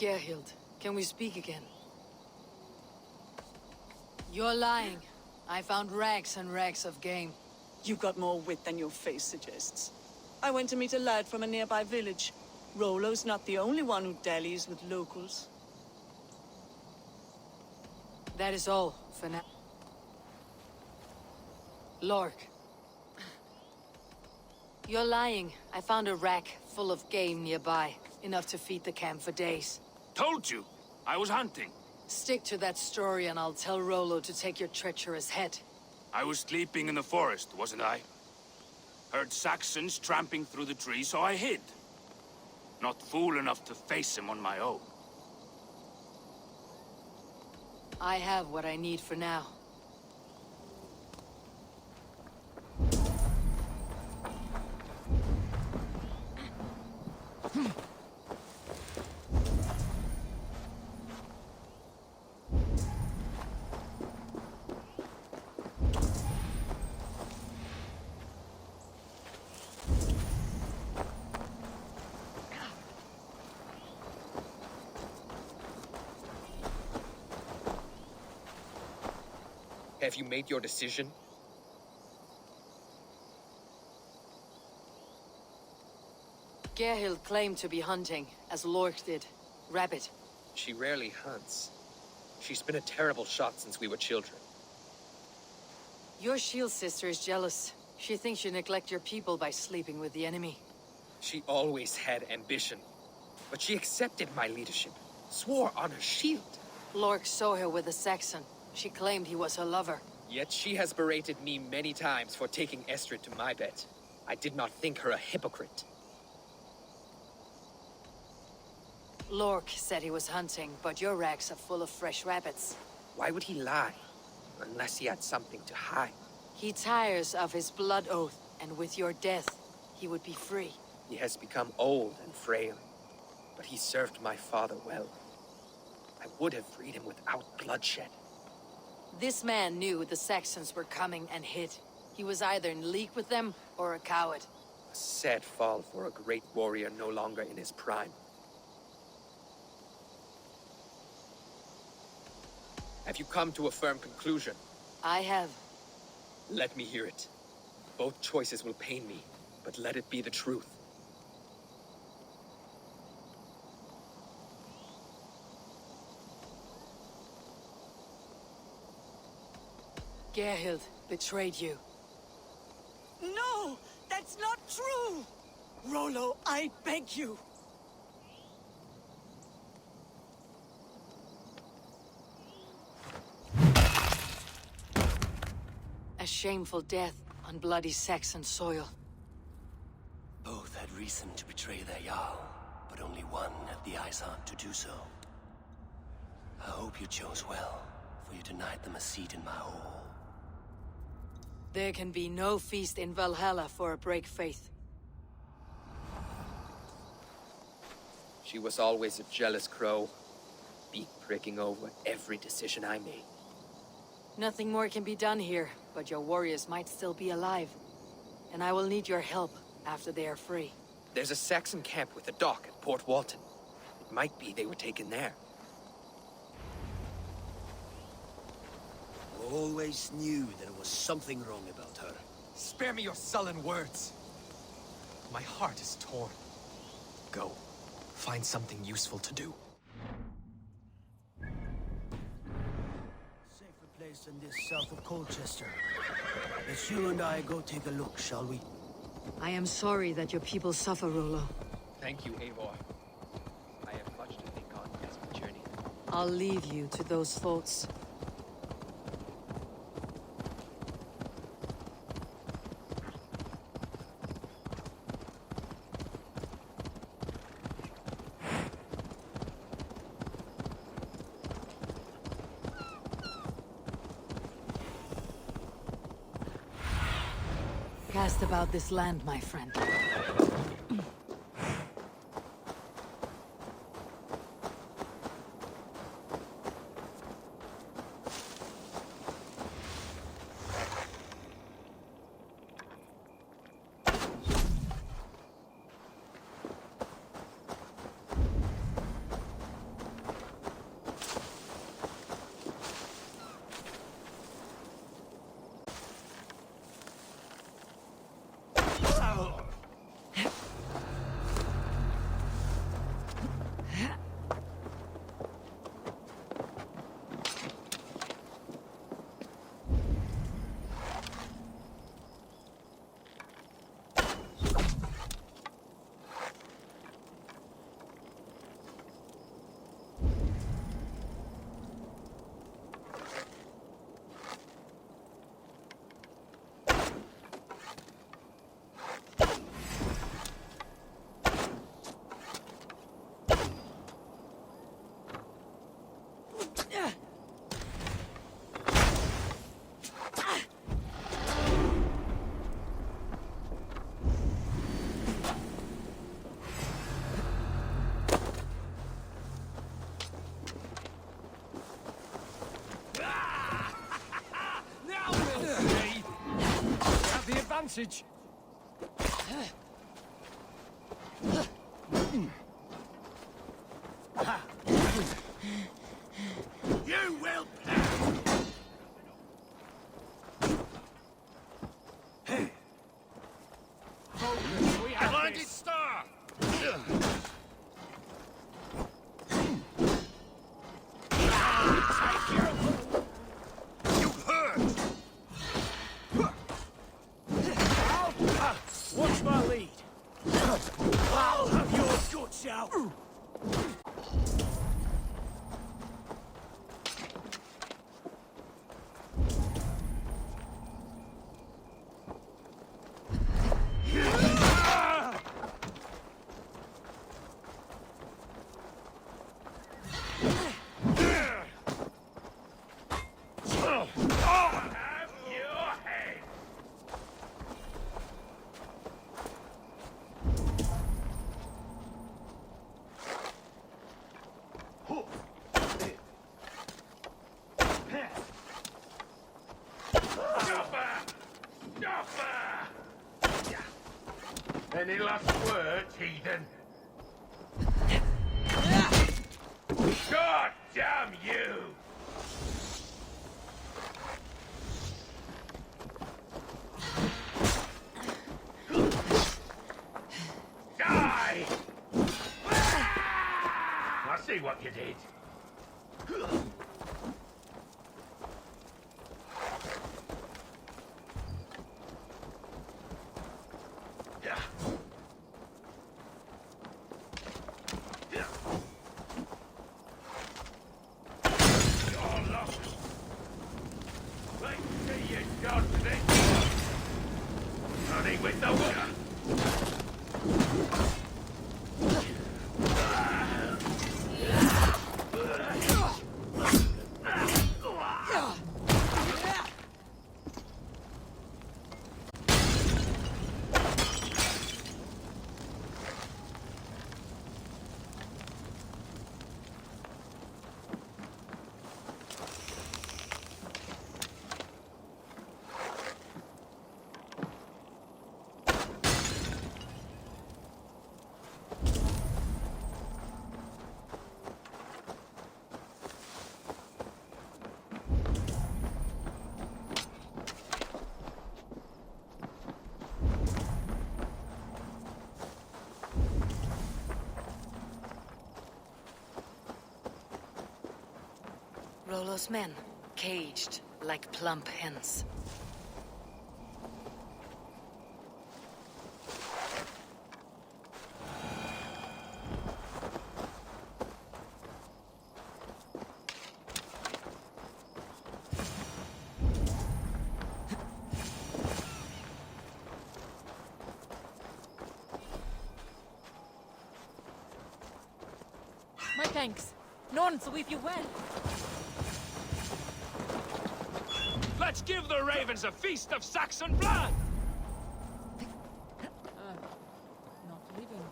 Gerhild, can we speak again? You're lying. I found rags and rags of game. You got more wit than your face suggests. I went to meet a lad from a nearby village. Rollo's not the only one who dallies with locals. That is all for now. Lork. You're lying. I found a rack full of game nearby. Enough to feed the camp for days. Told you! I was hunting. Stick to that story and I'll tell Rollo to take your treacherous head. I was sleeping in the forest, wasn't I? Heard Saxons tramping through the trees, so I hid. Not fool enough to face him on my own. I have what I need for now. Have you made your decision? Gerhild claimed to be hunting, as Lork did. Rabbit. She rarely hunts. She's been a terrible shot since we were children. Your shield sister is jealous. She thinks you neglect your people by sleeping with the enemy. She always had ambition. But she accepted my leadership. Swore on her shield. Lork saw her with a Saxon. She claimed he was her lover. Yet she has berated me many times for taking Estrid to my bed. I did not think her a hypocrite. Lork said he was hunting, but your racks are full of fresh rabbits. Why would he lie? Unless he had something to hide. He tires of his blood oath, and with your death, he would be free. He has become old and frail, but he served my father well. I would have freed him without bloodshed. This man knew the Saxons were coming and hid. He was either in league with them or a coward. A sad fall for a great warrior no longer in his prime. Have you come to a firm conclusion? I have. Let me hear it. Both choices will pain me, but let it be the truth. Gerhild betrayed you. No! That's not true! Rollo, I beg you! A shameful death on bloody Saxon soil. Both had reason to betray their Jarl, but only one had the eyesight to do so. I hope you chose well, for you denied them a seat in my hall. There can be no feast in Valhalla for a break faith. She was always a jealous crow, beak pricking over every decision I made. Nothing more can be done here, but your warriors might still be alive. And I will need your help after they are free. There's a Saxon camp with a dock at Port Walton. It might be they were taken there. Always knew there was something wrong about her. Spare me your sullen words. My heart is torn. Go. Find something useful to do. Safer place than this south of Colchester. Let's you and I go take a look, shall we? I am sorry that your people suffer, Rollo. Thank you, Eivor. I have much to think on as we journey. I'll leave you to those thoughts. Cast about this land, my friend. Advantage. You will pay! Focus, we have Blinded this. star! You hurt! Watch my lead. I'll have your guts out. Any last words, heathen? God damn you! Die! I see what you did. With the water. Rollo's men, caged like plump hens. My thanks. None, so if you well. Let's give the ravens a feast of Saxon blood! Not living.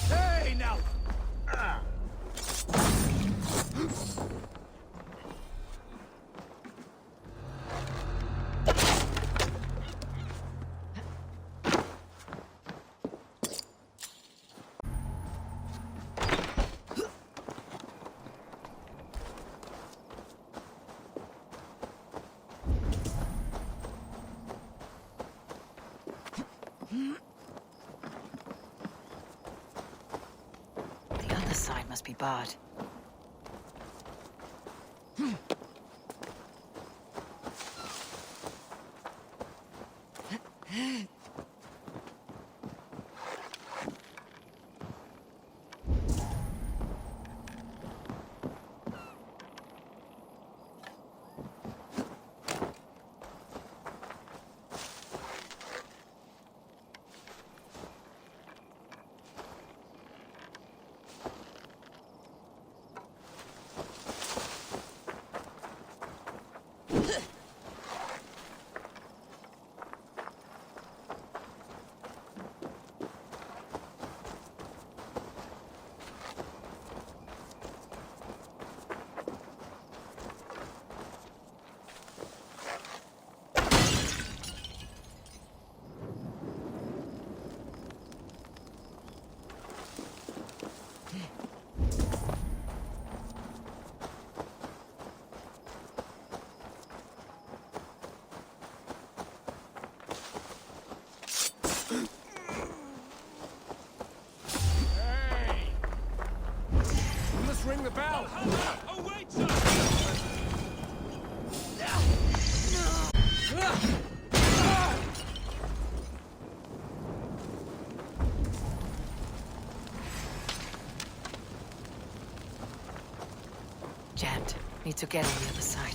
Hey, now! The other side must be barred. Ring the bell! Oh, wait, sir! Jammed. Need to get on the other side.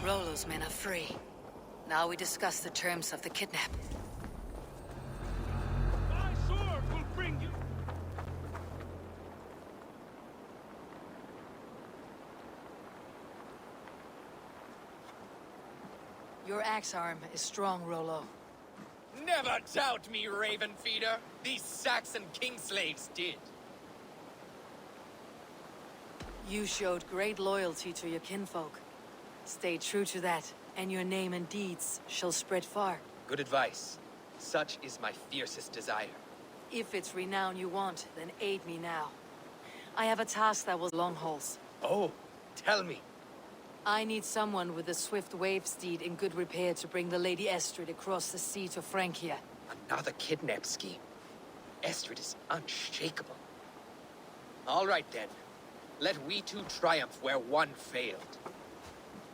Rollo's men are free. Now we discuss the terms of the kidnap. My sword will bring you... Your axe arm is strong, Rollo. Never doubt me, Raven Feeder. These Saxon kingslaves did. You showed great loyalty to your kinfolk. Stay true to that, and your name and deeds shall spread far. Good advice. Such is my fiercest desire. If it's renown you want, then aid me now. I have a task that will long hauls. Oh, tell me. I need someone with a swift wave steed in good repair to bring the Lady Estrid across the sea to Francia. Another kidnap scheme. Estrid is unshakable. All right then. Let we two triumph where one failed.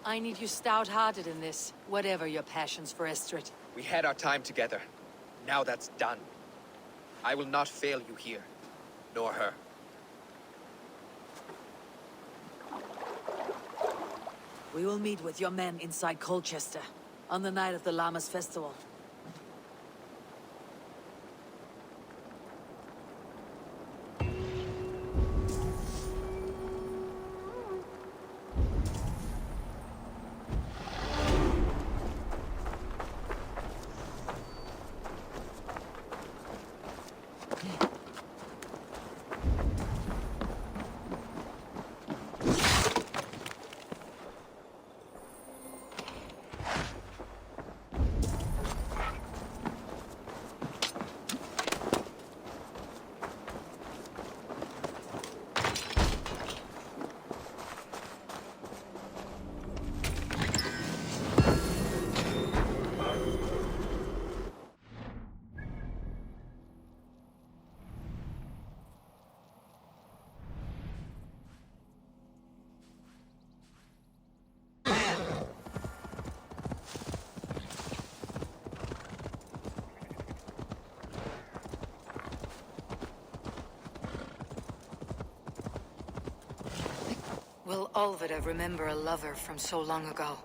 I need you stout-hearted in this, whatever your passions for Estrid. We had our time together. Now that's done. I will not fail you here, nor her. We will meet with your men inside Colchester, on the night of the Llamas Festival. Olvida remember a lover from so long ago?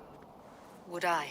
Would I?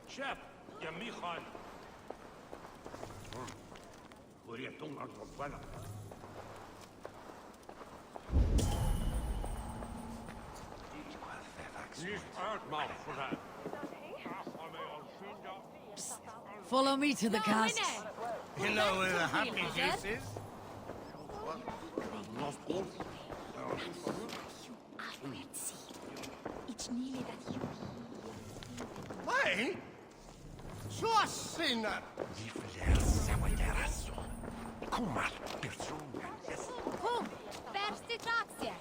Chef, Yamichan. Follow me to the castle. You know where the happy juice is? It's nearly that you... Why? Suasina! Kom, värste taxi!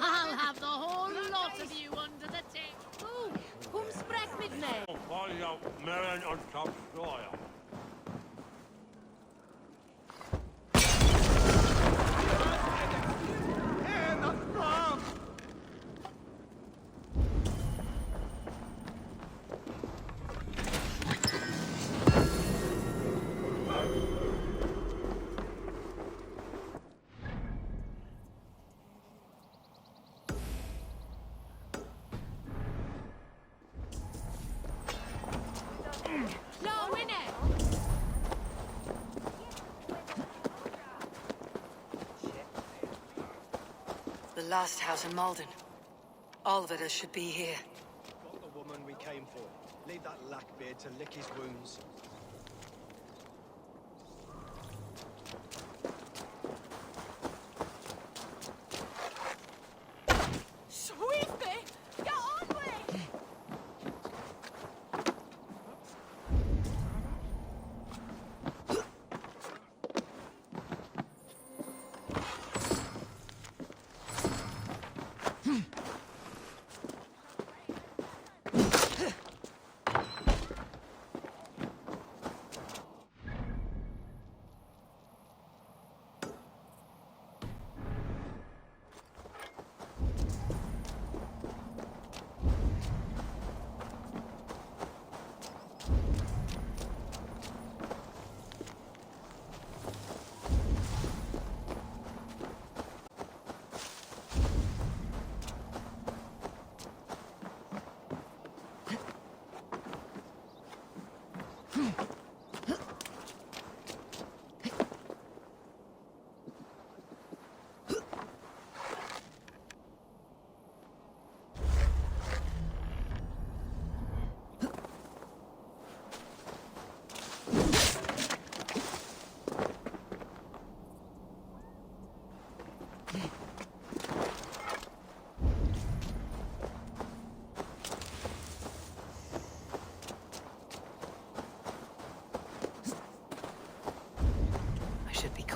I'll have the whole lot of you under the table. Oh, kom sprek met mij. No, win it! The last house in Malden. Olvida should be here. Got the woman we came for. Leave that lackbeard to lick his wounds. Sweetly! Get on with it!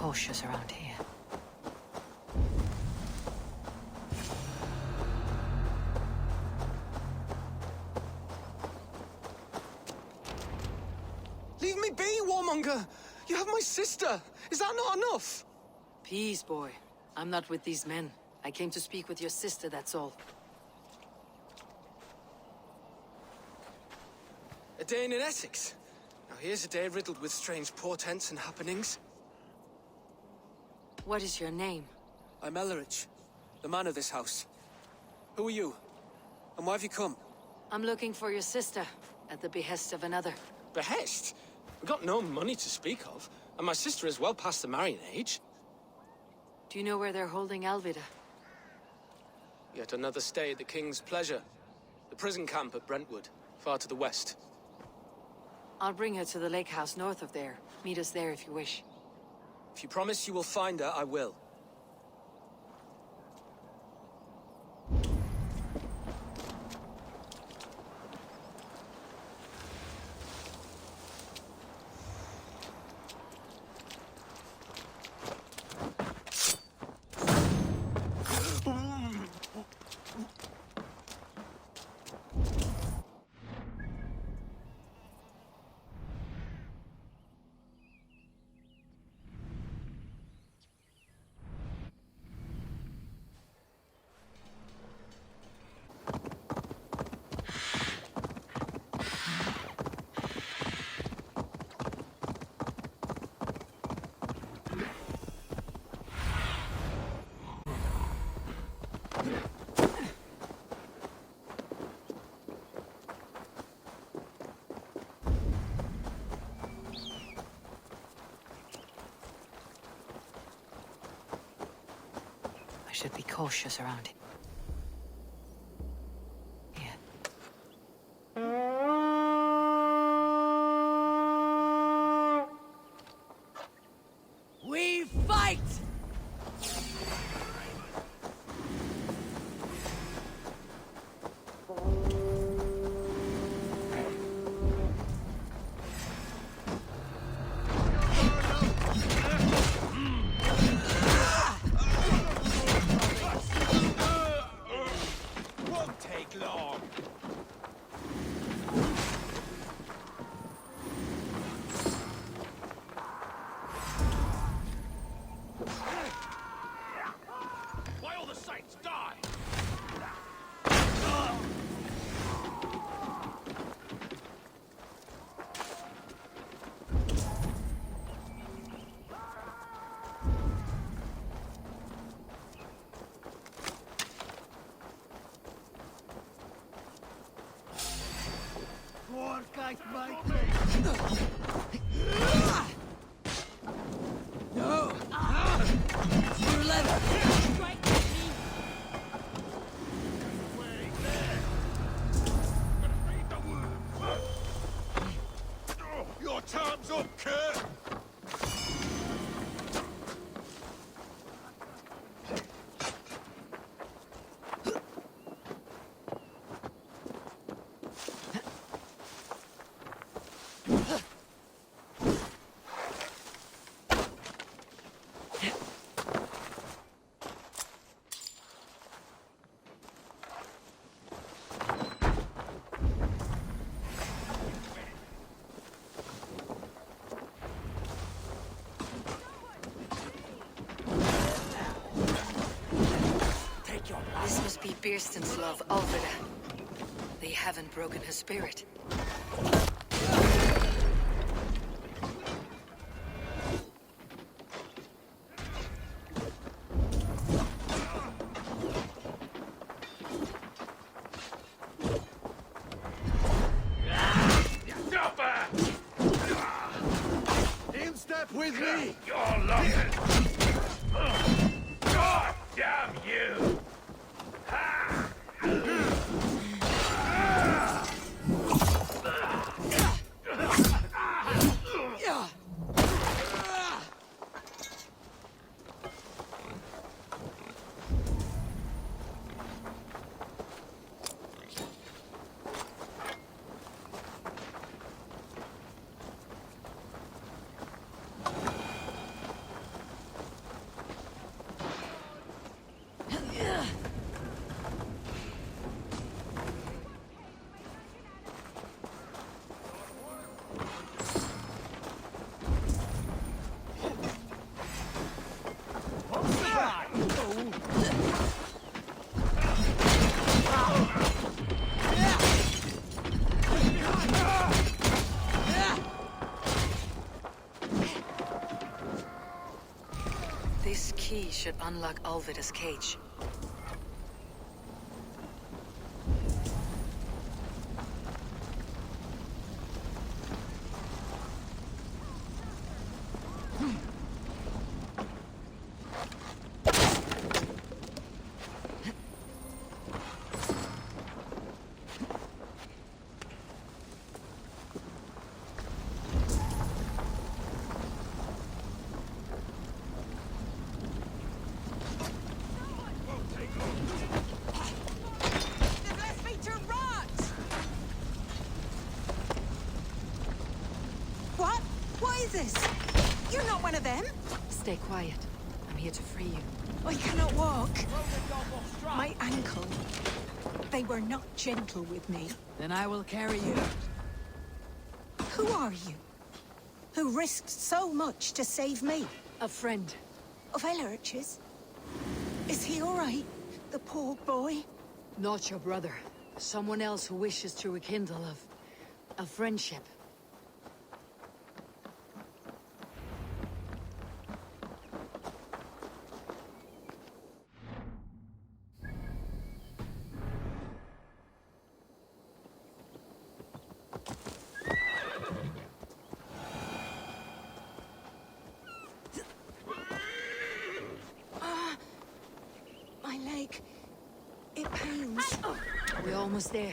cautious around here. Leave me be, warmonger! You have my sister! Is that not enough? Peace, boy. I'm not with these men. I came to speak with your sister, that's all. A day in Essex. Now here's a day riddled with strange portents and happenings. What is your name? I'm Ellerich, the man of this house. Who are you? And why have you come? I'm looking for your sister, at the behest of another. Behest? We've got no money to speak of, and my sister is well past the marrying age. Do you know where they're holding Alvida? Yet another stay at the King's pleasure. The prison camp at Brentwood, far to the west. I'll bring her to the lake house north of there. Meet us there if you wish. If you promise you will find her, I will. I should be cautious around here. We fight! Won't take long. Why all the saints die? No! Your leather! Strike me! Your time's up, Kurt! This must be Beerston's love, Alvida. They haven't broken her spirit. Stop her! In step with me! You're lost! God damn you! This key should unlock Alvida's cage. You're not one of them? Stay quiet. I'm here to free you. I cannot walk. My ankle. They were not gentle with me. Then I will carry you. Who are you? Who risked so much to save me? A friend. Of Ellerich's? Is he all right? The poor boy? Not your brother. Someone else who wishes to rekindle a friendship. My leg. It pains. We're almost there.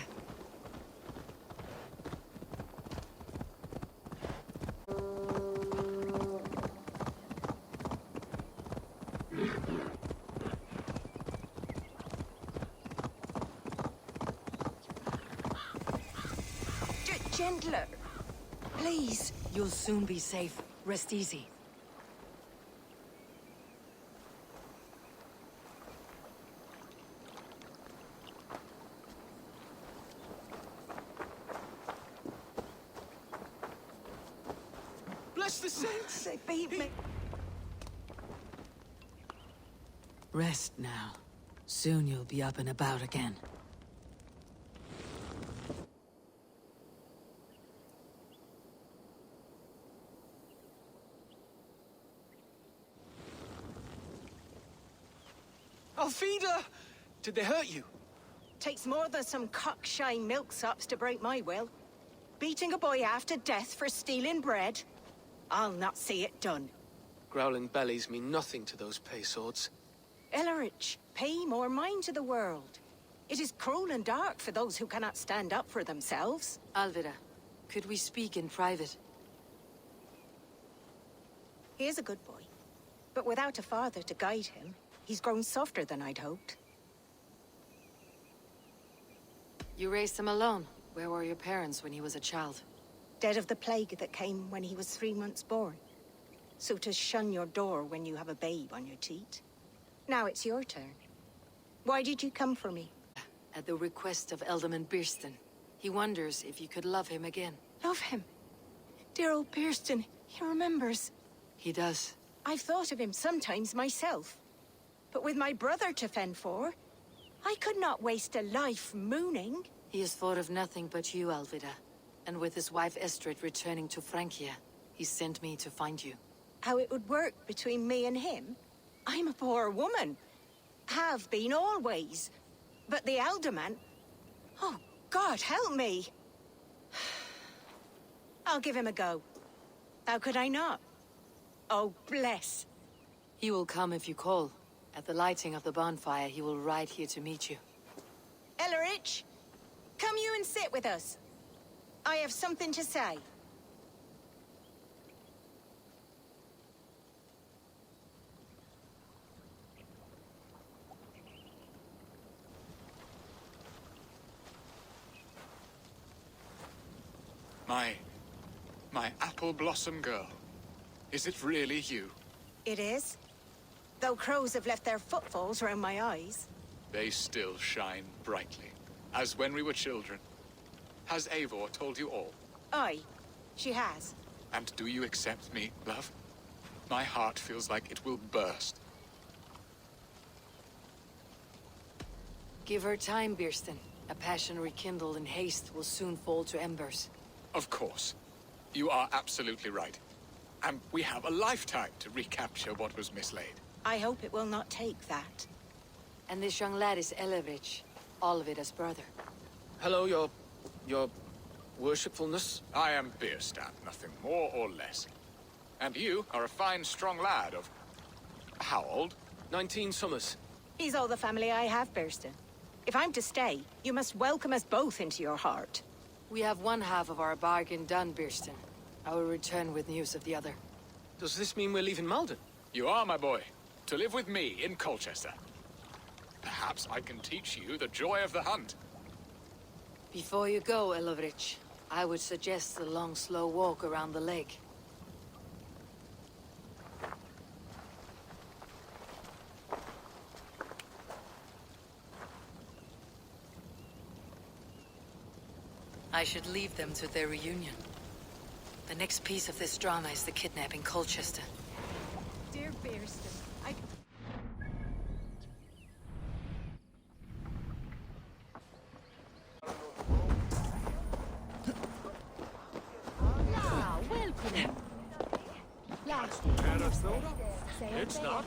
Gentler. Please. You'll soon be safe. Rest easy. Bless the saints. They beat me. Rest now. Soon you'll be up and about again. Alfida! Did they hurt you? Takes more than some cockshy milksops to break my will. Beating a boy half to death for stealing bread? I'll not see it done. Growling bellies mean nothing to those pay swords. Ellerich, pay more mind to the world. It is cruel and dark for those who cannot stand up for themselves. Alvida, could we speak in private? He is a good boy, but without a father to guide him, he's grown softer than I'd hoped. You raised him alone. Where were your parents when he was a child? Dead of the plague that came when he was 3 months born. So to shun your door when you have a babe on your teat. Now it's your turn. Why did you come for me? At the request of Alderman Birston. He wonders if you could love him again. Love him? Dear old Birston, he remembers. He does. I've thought of him sometimes myself. But with my brother to fend for, I could not waste a life mooning. He has thought of nothing but you, Alvida. And with his wife Estrid returning to Francia, he sent me to find you. How it would work between me and him? I'm a poor woman. Have been always. But the alderman... Oh, God, help me. I'll give him a go. How could I not? Oh, bless. He will come if you call. At the lighting of the bonfire, he will ride here to meet you. Ellerich, come you and sit with us. I have something to say. My apple blossom girl. Is it really you? It is. Though crows have left their footfalls round my eyes. They still shine brightly, as when we were children. Has Eivor told you all? Aye, she has. And do you accept me, love? My heart feels like it will burst. Give her time, Birston. A passion rekindled in haste will soon fall to embers. Of course. You are absolutely right. And we have a lifetime to recapture what was mislaid. I hope it will not take that. And this young lad is Elevich, Olvida's brother. Hello, your worshipfulness. I am Bierstadt, nothing more or less. And you are a fine, strong lad of... how old? 19 summers. He's all the family I have, Burston. If I'm to stay, you must welcome us both into your heart. We have one half of our bargain done, Birston. I will return with news of the other. Does this mean we're leaving Malden? You are, my boy. To live with me in Colchester. Perhaps I can teach you the joy of the hunt. Before you go, Elevich, I would suggest a long, slow walk around the lake. I should leave them to their reunion. The next piece of this drama is the kidnapping Colchester. Dear Bearston, It's not.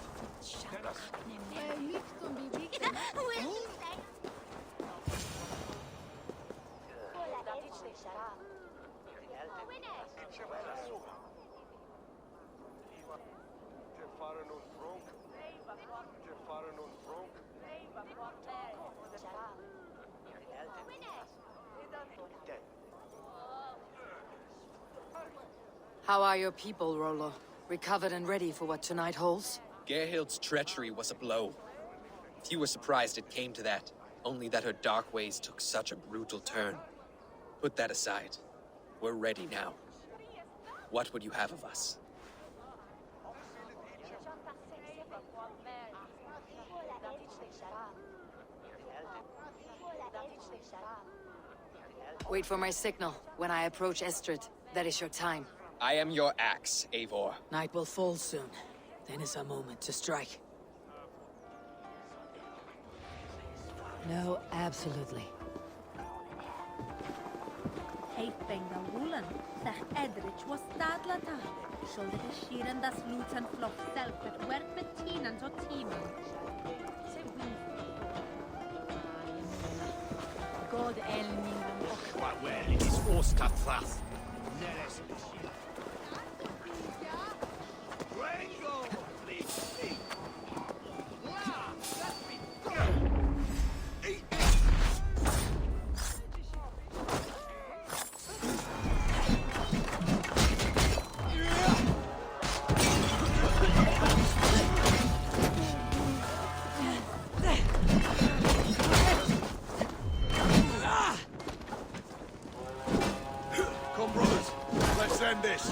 How are your people, Rollo? Recovered and ready for what tonight holds? Gerhild's treachery was a blow. Few were surprised it came to that, only that her dark ways took such a brutal turn. Put that aside. We're ready now. What would you have of us? Wait for my signal. When I approach Estrid, that is your time. I am your axe, Eivor. Night will fall soon. Then is our moment to strike. No, absolutely. Heit benga wulen, sech Edrich was stadlata. Schulde geschieren das Lutan floch selbst werk betinan tot teamen. God elmingdom och... Quite well, it is Oscar Thrath. Come, brothers. Let's end this.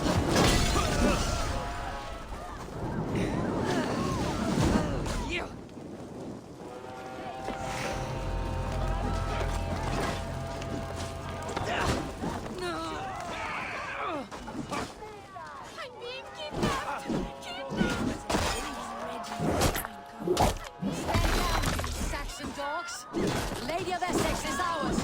Saxon dogs! Lady of Essex is ours!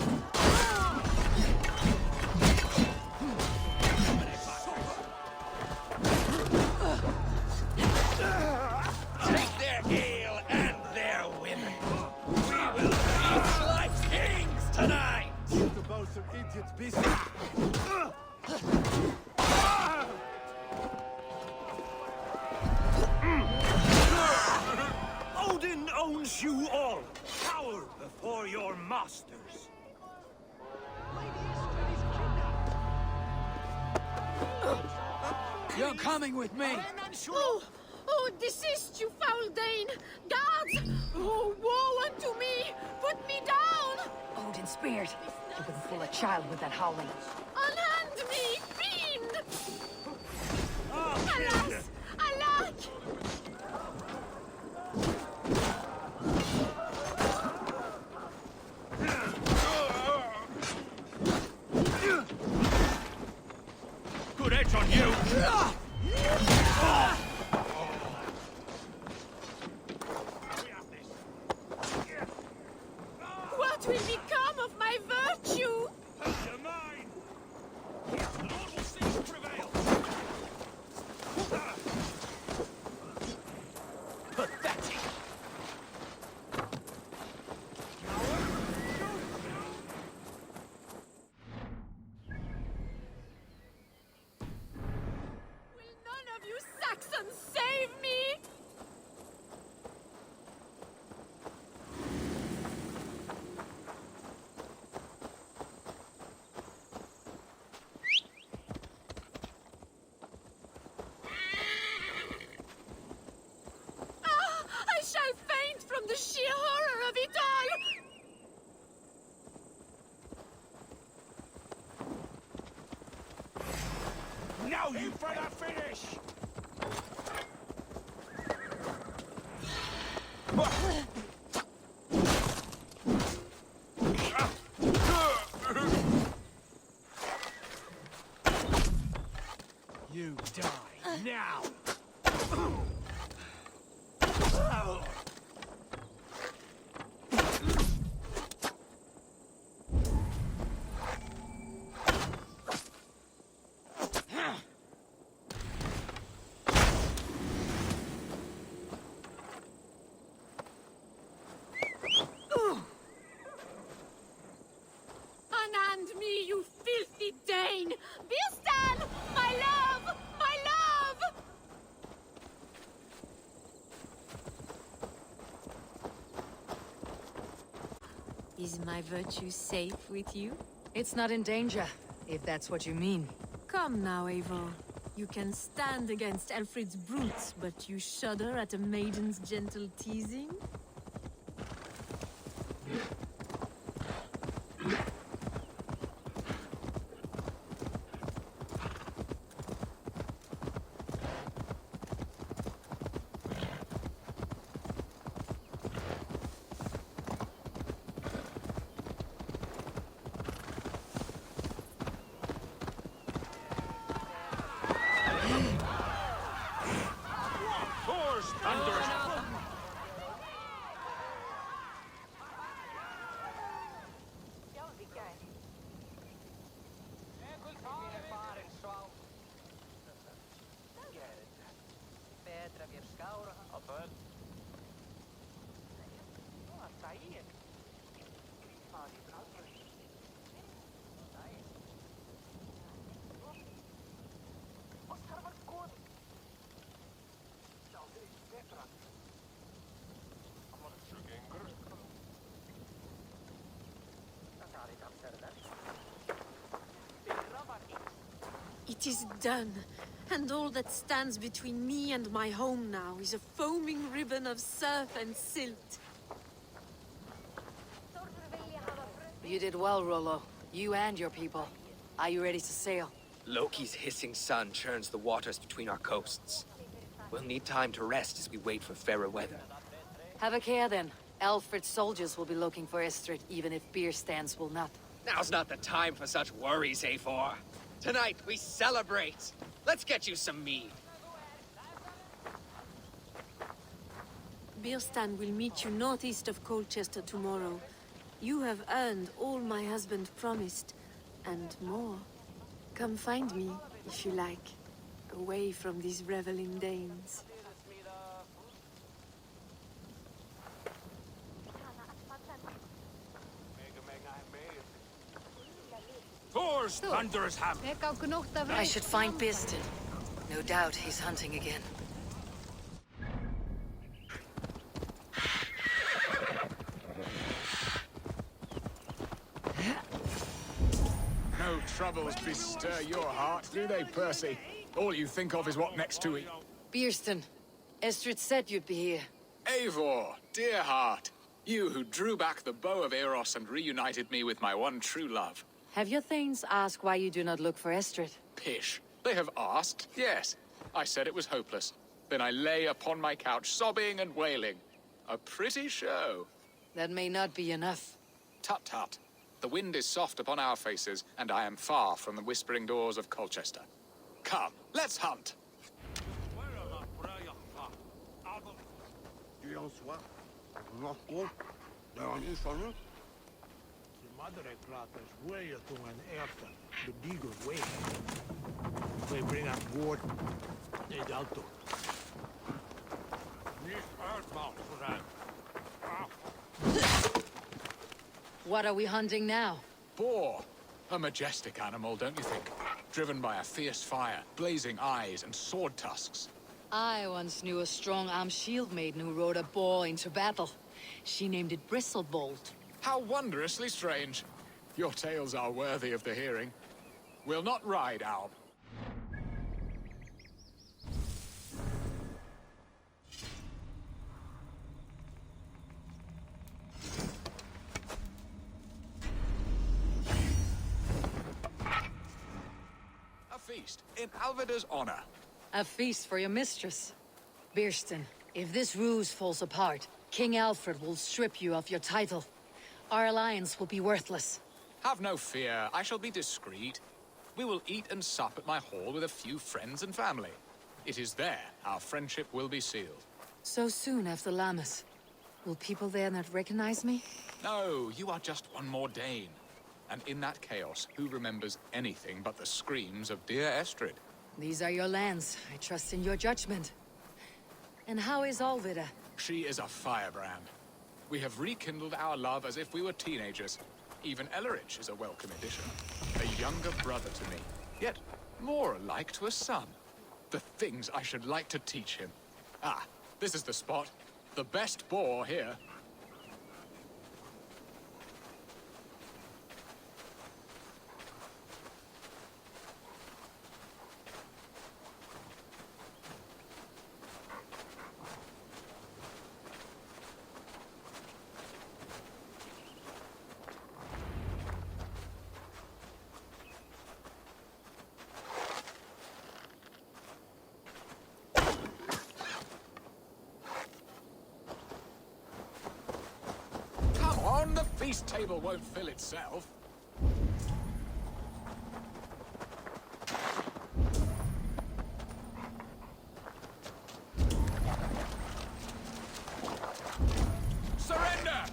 Take their ale and their women. We will be like kings tonight. About some idiot's business. Odin owns you all. Cower before your masters. You're coming with me. Oh, desist, you foul Dane! Guards! Oh, woe unto me! Put me down! Odin speared. You wouldn't fool a child with that howling. Unhand me, fiend! Alas! Alack! Good edge on you. What will become of my virtue? Ready for the finish! You die now! Unhand me, you filthy Dane! Bilstan! My love! My love! Is my virtue safe with you? It's not in danger, if that's what you mean. Come now, Eivor. You can stand against Alfred's brutes, but you shudder at a maiden's gentle teasing? It is done, and all that stands between me and my home now is a foaming ribbon of surf and silt. You did well, Rollo. You and your people. Are you ready to sail? Loki's hissing sun churns the waters between our coasts. We'll need time to rest as we wait for fairer weather. Have a care then. Alfred's soldiers will be looking for Estrid, even if beer stands will not. Now's not the time for such worries, Eivor. Tonight, we celebrate! Let's get you some mead. Birstan will meet you northeast of Colchester tomorrow. You have earned all my husband promised, and more. Come find me, if you like, away from these reveling Danes. Thor's thunderous hammer! I should find Birstan. No doubt he's hunting again. No troubles bestir your heart, do they, Percy? All you think of is what next to eat. Birstan, Estrid said you'd be here. Eivor, dear heart, you who drew back the bow of Eros and reunited me with my one true love. Have your thanes asked why you do not look for Estrid? Pish. They have asked, yes. I said it was hopeless. Then I lay upon my couch, sobbing and wailing. A pretty show. That may not be enough. Tut-tut. The wind is soft upon our faces, and I am far from the whispering doors of Colchester. Come, let's hunt! We bring up wood. Need alto. What are we hunting now? Boar. A majestic animal, don't you think? Driven by a fierce fire, blazing eyes, and sword tusks. I once knew a strong-armed shield maiden who rode a boar into battle. She named it Bristlebolt. How wondrously strange. Your tales are worthy of the hearing. We'll not ride, Alb. feast in Alvida's honor. A feast for your mistress. Birston, if this ruse falls apart, King Alfred will strip you of your title. Our alliance will be worthless. Have no fear, I shall be discreet. We will eat and sup at my hall with a few friends and family. It is there our friendship will be sealed. So soon after Lammas. Will people there not recognize me? No, you are just one more Dane. And in that chaos, who remembers anything but the screams of dear Estrid? These are your lands. I trust in your judgment. And how is Alvida? She is a firebrand. We have rekindled our love as if we were teenagers. Even Ellerich is a welcome addition. A younger brother to me, yet more alike to a son. The things I should like to teach him. Ah, this is the spot. The best boar here. The feast table won't fill itself. Surrender!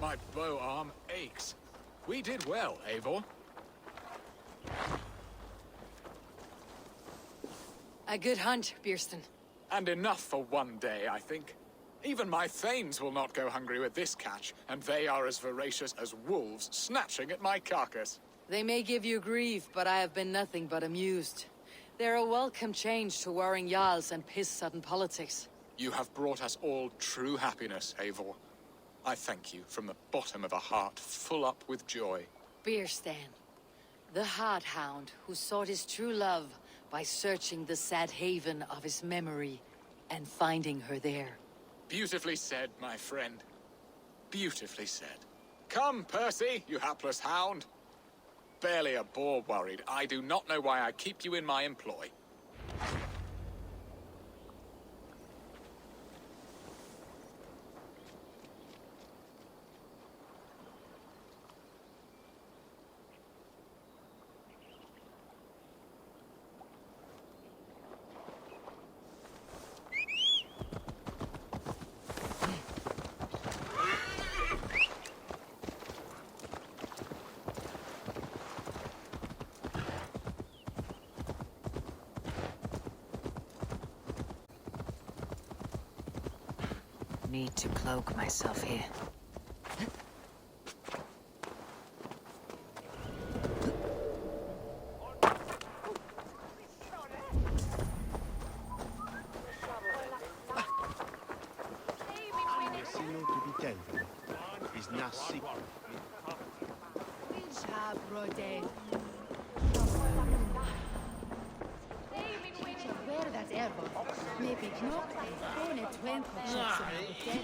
My bow arm aches. We did well, Eivor. A good hunt, Birston. And enough for one day, I think. Even my thanes will not go hungry with this catch, and they are as voracious as wolves snatching at my carcass. They may give you grief, but I have been nothing but amused. They're a welcome change to warring jarls and piss-sudden politics. You have brought us all true happiness, Eivor. I thank you from the bottom of a heart full up with joy. Birstan, the Hard Hound who sought his true love by searching the sad haven of his memory and finding her there. Beautifully said, my friend. Beautifully said. Come, Percy, you hapless hound. Barely a boar worried. I do not know why I keep you in my employ. Need to cloak myself here.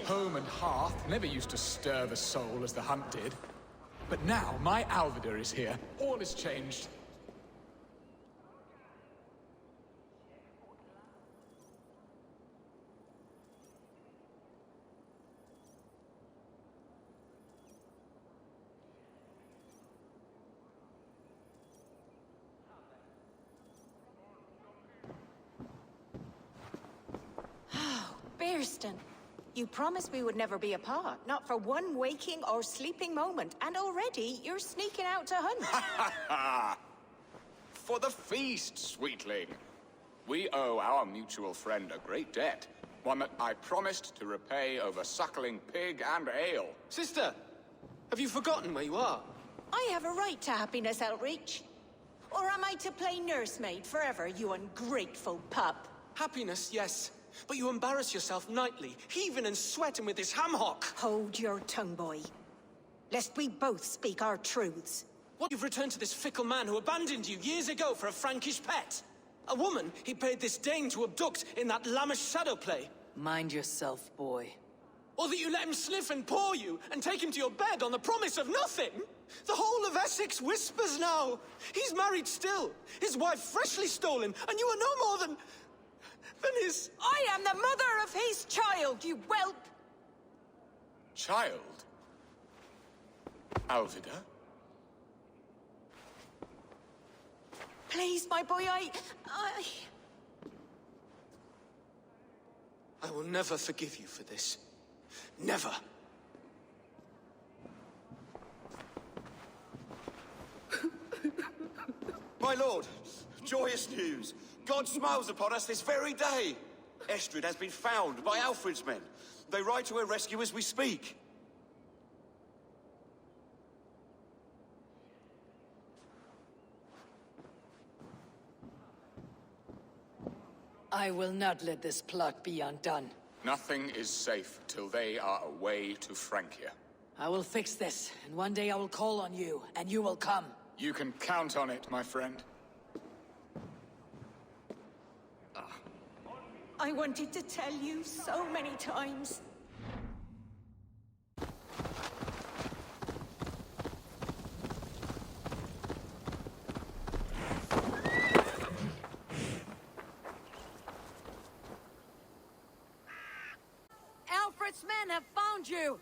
Home and hearth never used to stir the soul as the hunt did. But now my Alvida is here. All is changed. Birston, you promised we would never be apart, not for one waking or sleeping moment, and already you're sneaking out to hunt. For the feast, sweetling. We owe our mutual friend a great debt, one that I promised to repay over suckling pig and ale. Sister, have you forgotten where you are? I have a right to happiness, Outreach. Or am I to play nursemaid forever, you ungrateful pup? Happiness, yes. But you embarrass yourself nightly, heaving and sweating with this ham-hock. Hold your tongue, boy. Lest we both speak our truths. What? You've returned to this fickle man who abandoned you years ago for a Frankish pet. A woman he paid this Dane to abduct in that lammish shadow play. Mind yourself, boy. Or that you let him sniff and paw you, and take him to your bed on the promise of nothing? The whole of Essex whispers now. He's married still, his wife freshly stolen, and you are no more than his... I am the mother of his child, you whelp! Child? Alvida? Please, my boy, I will never forgive you for this. Never. My lord, joyous news. God smiles upon us this very day. Estrid has been found by Alfred's men. They ride to her rescue as we speak. I will not let this plot be undone. Nothing is safe till they are away to Francia. I will fix this, and one day I will call on you, and you will come. You can count on it, my friend. I wanted to tell you so many times. Alfred's men have found you!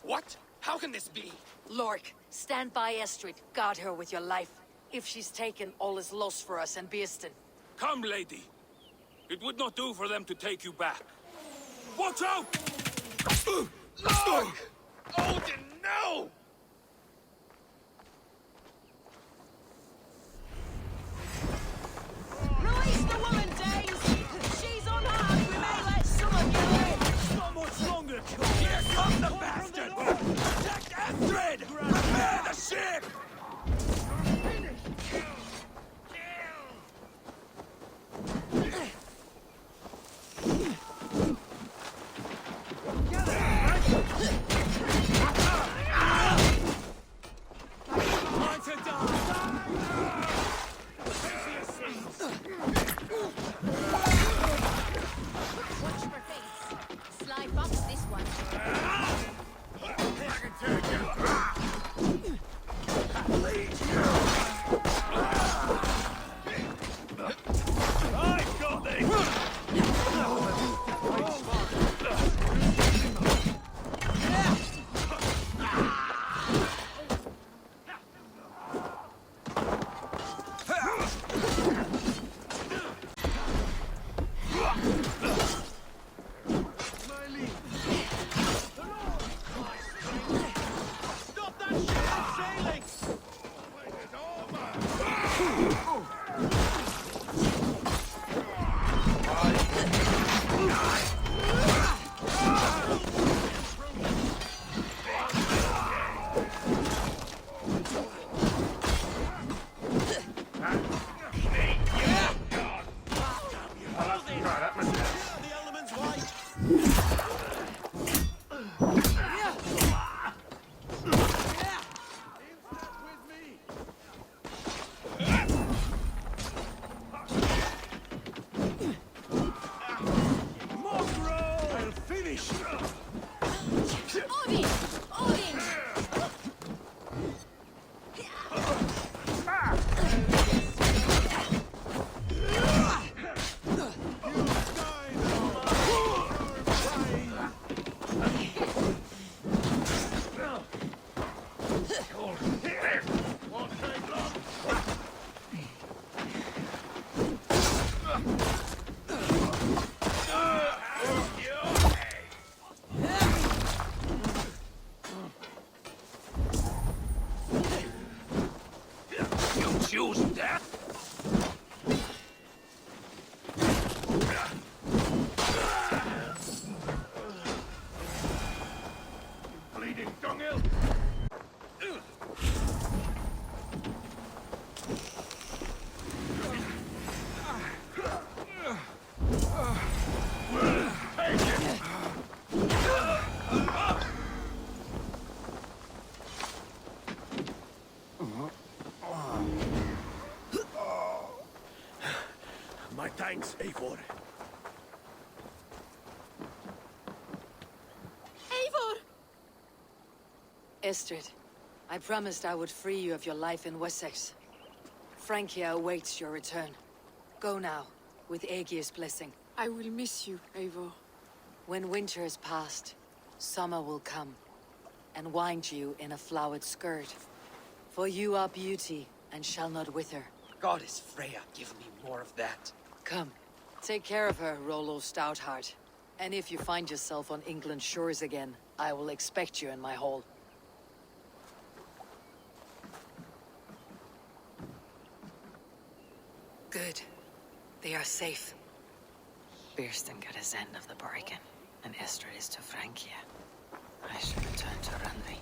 What? How can this be? Lork, stand by Estrid. Guard her with your life. If she's taken, all is lost for us and Beeston. Come, lady. It would not do for them to take you back. Watch out! No! Odin, no! Release the woman, Danes! She's unharmed, we may let some of you in! Not much longer, Cole! Here comes the bastard! Protect Estrid! Prepare the ship! Choose death? Bleeding dunghill! Estrid, I promised I would free you of your life in Wessex. Francia awaits your return. Go now, with Aegir's blessing. I will miss you, Eivor. When winter is past, summer will come, and wind you in a flowered skirt. For you are beauty, and shall not wither. Goddess Freya, give me more of that. Come, take care of her, Rollo Stoutheart. And if you find yourself on England's shores again, I will expect you in my hall. Good. They are safe. Birsten got his end of the bargain, and Estrid is to Francia. I shall return to Randvi.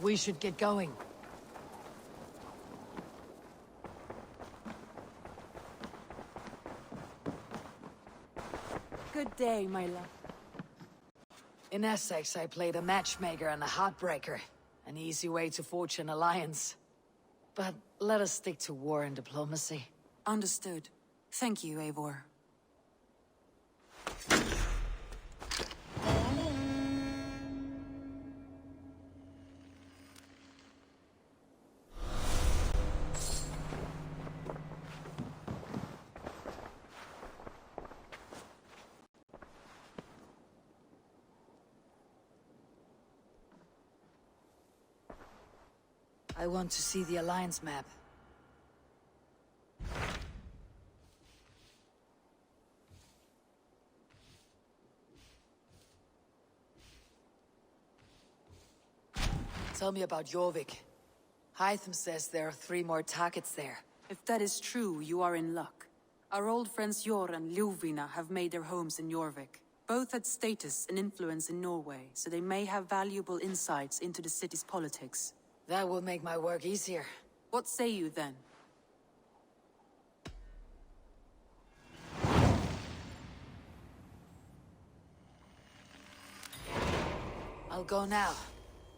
We should get going. Good day, my love. In Essex, I played a matchmaker and a heartbreaker. An easy way to forge an alliance. But let us stick to war and diplomacy. Understood. Thank you, Eivor. I want to see the Alliance map. Tell me about Jorvik. Hytham says there are 3 more targets there. If that is true, you are in luck. Our old friends Jor and Ljuvina have made their homes in Jorvik. Both had status and influence in Norway, so they may have valuable insights into the city's politics. That will make my work easier. What say you then? I'll go now.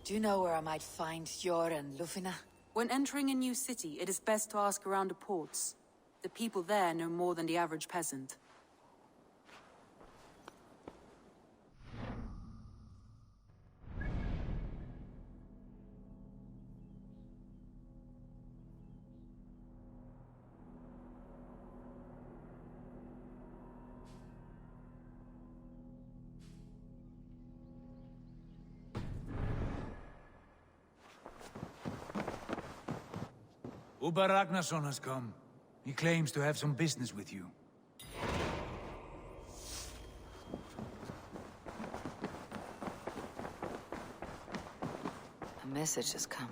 Do you know where I might find Jor and Ljuvina? When entering a new city, it is best to ask around the ports. The people there know more than the average peasant. Uber Ragnarsson has come. He claims to have some business with you. A message has come.